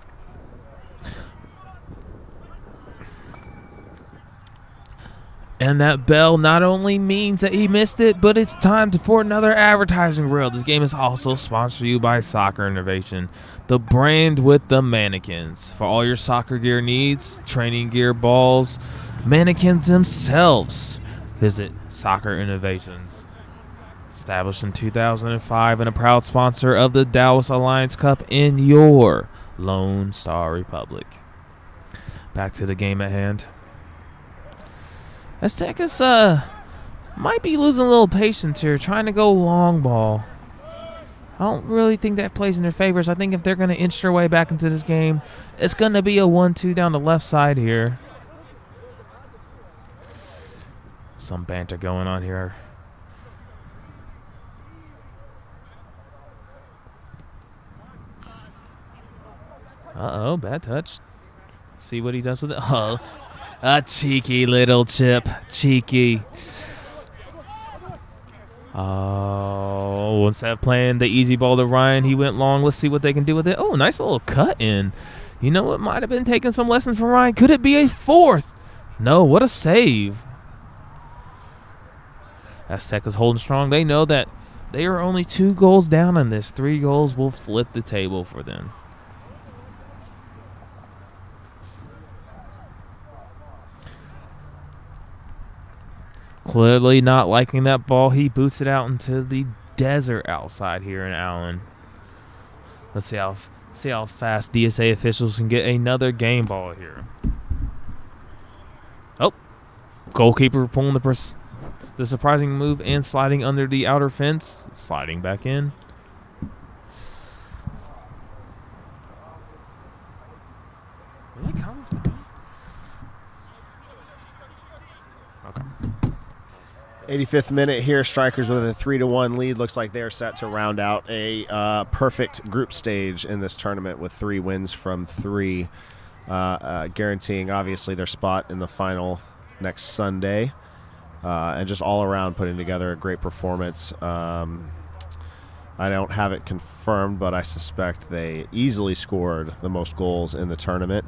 S1: And that bell not only means that he missed it, but it's time for another advertising reel. This game is also sponsored to you by Soccer Innovation, the brand with the mannequins. For all your soccer gear needs, training gear, balls, mannequins themselves, visit Soccer Innovations. Established in 2005 and a proud sponsor of the Dallas Alliance Cup in your Lone Star Republic. Back to the game at hand. Aztecas might be losing a little patience here, trying to go long ball. I don't really think that plays in their favors. I think if they're going to inch their way back into this game, it's going to be a 1-2 down the left side here. Some banter going on here. Uh-oh, bad touch. Let's see what he does with it. Oh, a cheeky little chip. Cheeky. Oh, instead of playing the easy ball to Ryan, he went long. Let's see what they can do with it. Oh, nice little cut in. You know what might have been taking some lessons from Ryan? Could it be a fourth? No, what a save. Aztecas holding strong. They know that they are only 2 goals down on this. 3 goals will flip the table for them. Clearly not liking that ball. He boots it out into the desert outside here in Allen. Let's see how fast DSA officials can get another game ball here. Oh, goalkeeper pulling the surprising move and sliding under the outer fence, sliding back in. Was that Collins? Okay.
S2: 85th minute here. Strikerz with a 3-1 lead. Looks like they're set to round out a perfect group stage in this tournament with 3 wins from 3, guaranteeing obviously their spot in the final next Sunday, and just all around putting together a great performance. I don't have it confirmed, but I suspect they easily scored the most goals in the tournament.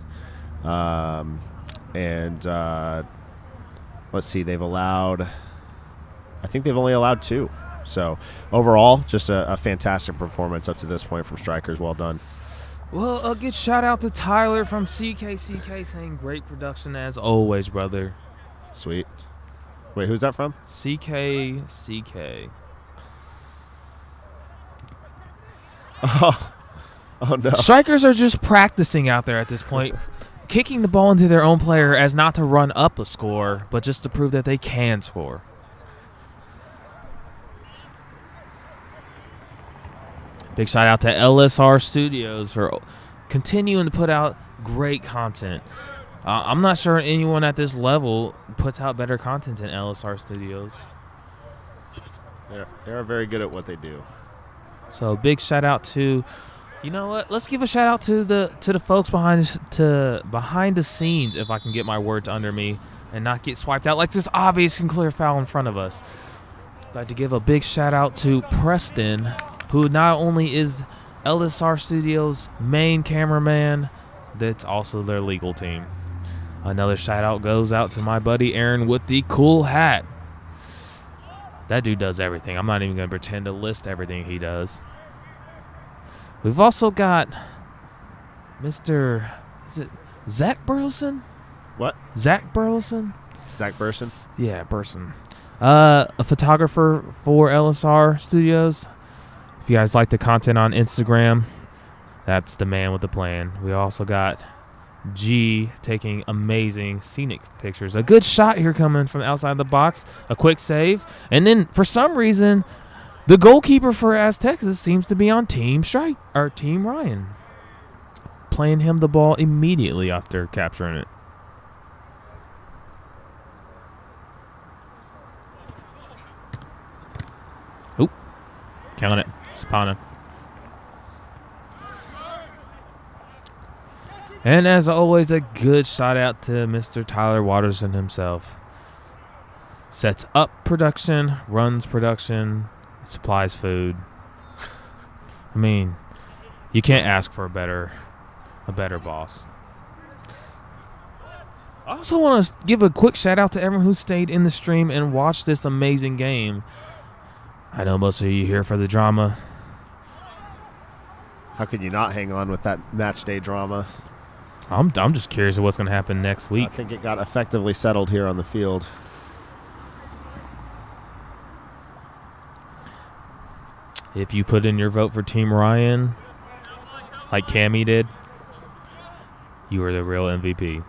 S2: Let's see, I think they've only allowed 2. So overall, just a fantastic performance up to this point from Strikerz. Well done.
S1: Well, a good shout out to Tyler from CK saying great production as always, brother.
S2: Sweet. Wait, who's that from?
S1: CK.
S2: Oh no.
S1: Strikers are just practicing out there at this point, kicking the ball into their own player as not to run up a score, but just to prove that they can score. Big shout out to LSR Studios for continuing to put out great content. I'm not sure anyone at this level puts out better content than LSR Studios.
S2: They are very good at what they do.
S1: So big shout out to, you know what? Let's give a shout out to the folks behind the scenes, if I can get my words under me and not get swiped out like this obvious and clear foul in front of us. I'd like to give a big shout out to Preston, who not only is LSR Studios' main cameraman, that's also their legal team. Another shout out goes out to my buddy Aaron with the cool hat. That dude does everything. I'm not even going to pretend to list everything he does. We've also got Mr. Is it Zach Burleson?
S2: What?
S1: Zach Burleson?
S2: Zach Burson?
S1: Yeah, Burson. A photographer for LSR Studios. If you guys like the content on Instagram, that's the man with the plan. We also got G taking amazing scenic pictures. A good shot here coming from outside the box. A quick save. And then for some reason, the goalkeeper for Aztecas seems to be on Team Ryan. Playing him the ball immediately after capturing it. Oop. Count it. Spana. And as always, a good shout out to Mr. Tyler Watterson himself. Sets up production, runs production, supplies food. I mean, you can't ask for a better boss. I also want to give a quick shout out to everyone who stayed in the stream and watched this amazing game. I know most of you here for the drama.
S2: How could you not hang on with that match day drama?
S1: I'm just curious of what's going to happen next week.
S2: I think it got effectively settled here on the field.
S1: If you put in your vote for Team Ryan, like Cammy did, you are the real MVP.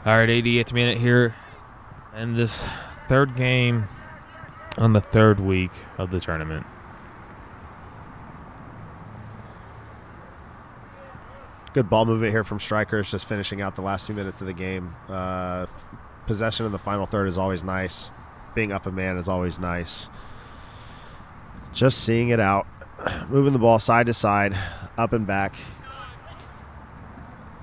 S1: All right, 88th minute here. And this third game on the third week of the tournament.
S2: Good ball movement here from Strikerz, just finishing out the last 2 minutes of the game. Possession in the final third is always nice. Being up a man is always nice. Just seeing it out. Moving the ball side to side, up and back.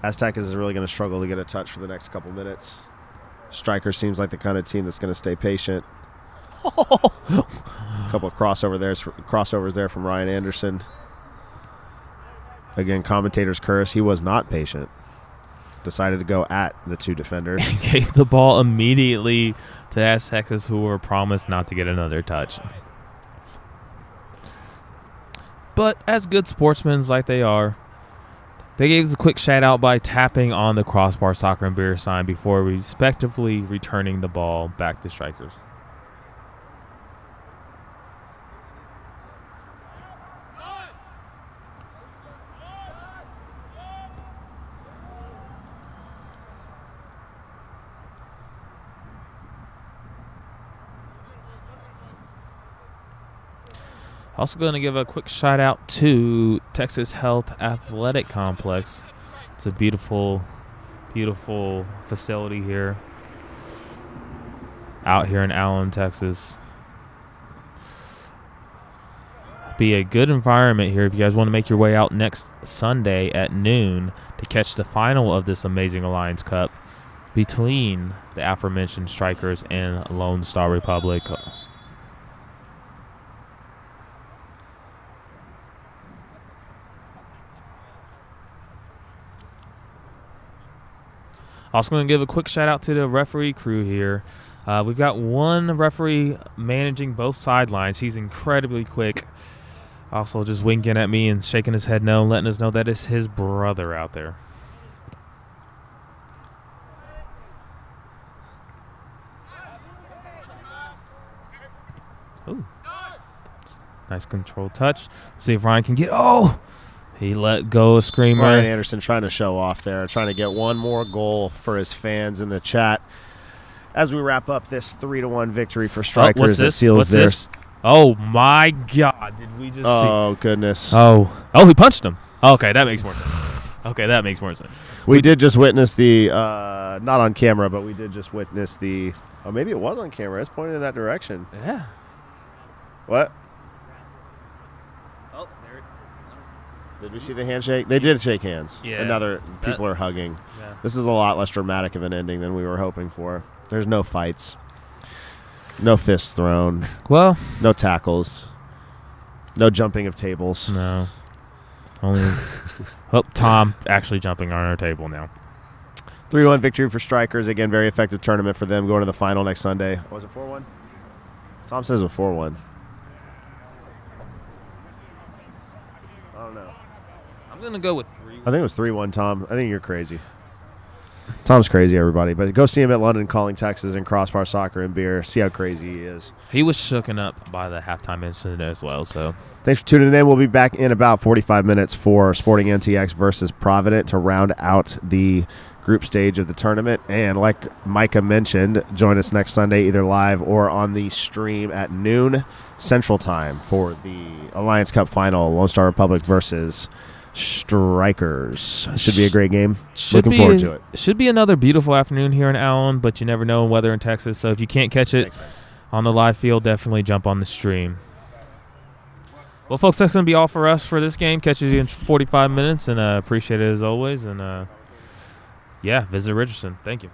S2: Aztecas is really going to struggle to get a touch for the next couple minutes. Strikerz seems like the kind of team that's going to stay patient. A couple of crossovers there from Ryan Anderson. Again, commentators curse. He was not patient. Decided to go at the two defenders.
S1: Gave the ball immediately to Aztecas, who were promised not to get another touch. But as good sportsmen like they are, they gave us a quick shout out by tapping on the crossbar soccer and beer sign before respectively returning the ball back to Strikerz. Also going to give a quick shout out to Texas Health Athletic Complex. It's a beautiful, beautiful facility here. Out here in Allen, Texas. Be a good environment here if you guys want to make your way out next Sunday at noon to catch the final of this amazing Alliance Cup between the aforementioned Strikerz and Lone Star Republic. Also going to give a quick shout out to the referee crew here. We've got one referee managing both sidelines. He's incredibly quick. Also just winking at me and shaking his head no, letting us know that it's his brother out there. Ooh. Nice controlled touch. See if Ryan can get... Oh! He let go a screamer.
S2: Ryan Anderson trying to show off there, trying to get one more goal for his fans in the chat. As we wrap up this 3-1 victory for Strikerz,
S1: what's this?
S2: that seals
S1: What's
S2: their...
S1: this? Oh, my God. Did we just see?
S2: Oh, goodness.
S1: Oh, he punched him. Okay, that makes more sense.
S2: We did just witness the, not on camera, but we did just witness the, oh, maybe it was on camera. It's pointing in that direction.
S1: Yeah.
S2: What?
S1: Oh, there.
S2: Did we see the handshake? They did shake hands.
S1: Yeah.
S2: People are hugging.
S1: Yeah.
S2: This is a lot less dramatic of an ending than we were hoping for. There's no fights. No fists thrown.
S1: Well.
S2: No tackles. No jumping of tables.
S1: No. Only. Oh, Tom actually jumping on our table now.
S2: 3-1 victory for Strikerz. Again, very effective tournament for them going to the final next Sunday. Was it 4-1? Tom says it was 4-1. I don't know.
S1: I'm going to go with 3.
S2: I think it was 3-1, Tom. I think you're crazy. Tom's crazy, everybody. But go see him at London Calling Texas and Crossbar Soccer and Beer. See how crazy he is.
S1: He was shooken up by the halftime incident as well. So
S2: thanks for tuning in. We'll be back in about 45 minutes for Sporting NTX versus Provident to round out the group stage of the tournament. And like Micah mentioned, join us next Sunday either live or on the stream at noon Central Time for the Alliance Cup final, Lone Star Republic versus Strikerz. Should be a great game. Looking forward to it.
S1: Should be another beautiful afternoon here in Allen, but you never know weather in Texas. So if you can't catch it on the live field, definitely jump on the stream. Well, folks, that's going to be all for us for this game. Catch you in 45 minutes, and appreciate it as always. And, yeah, visit Richardson. Thank you.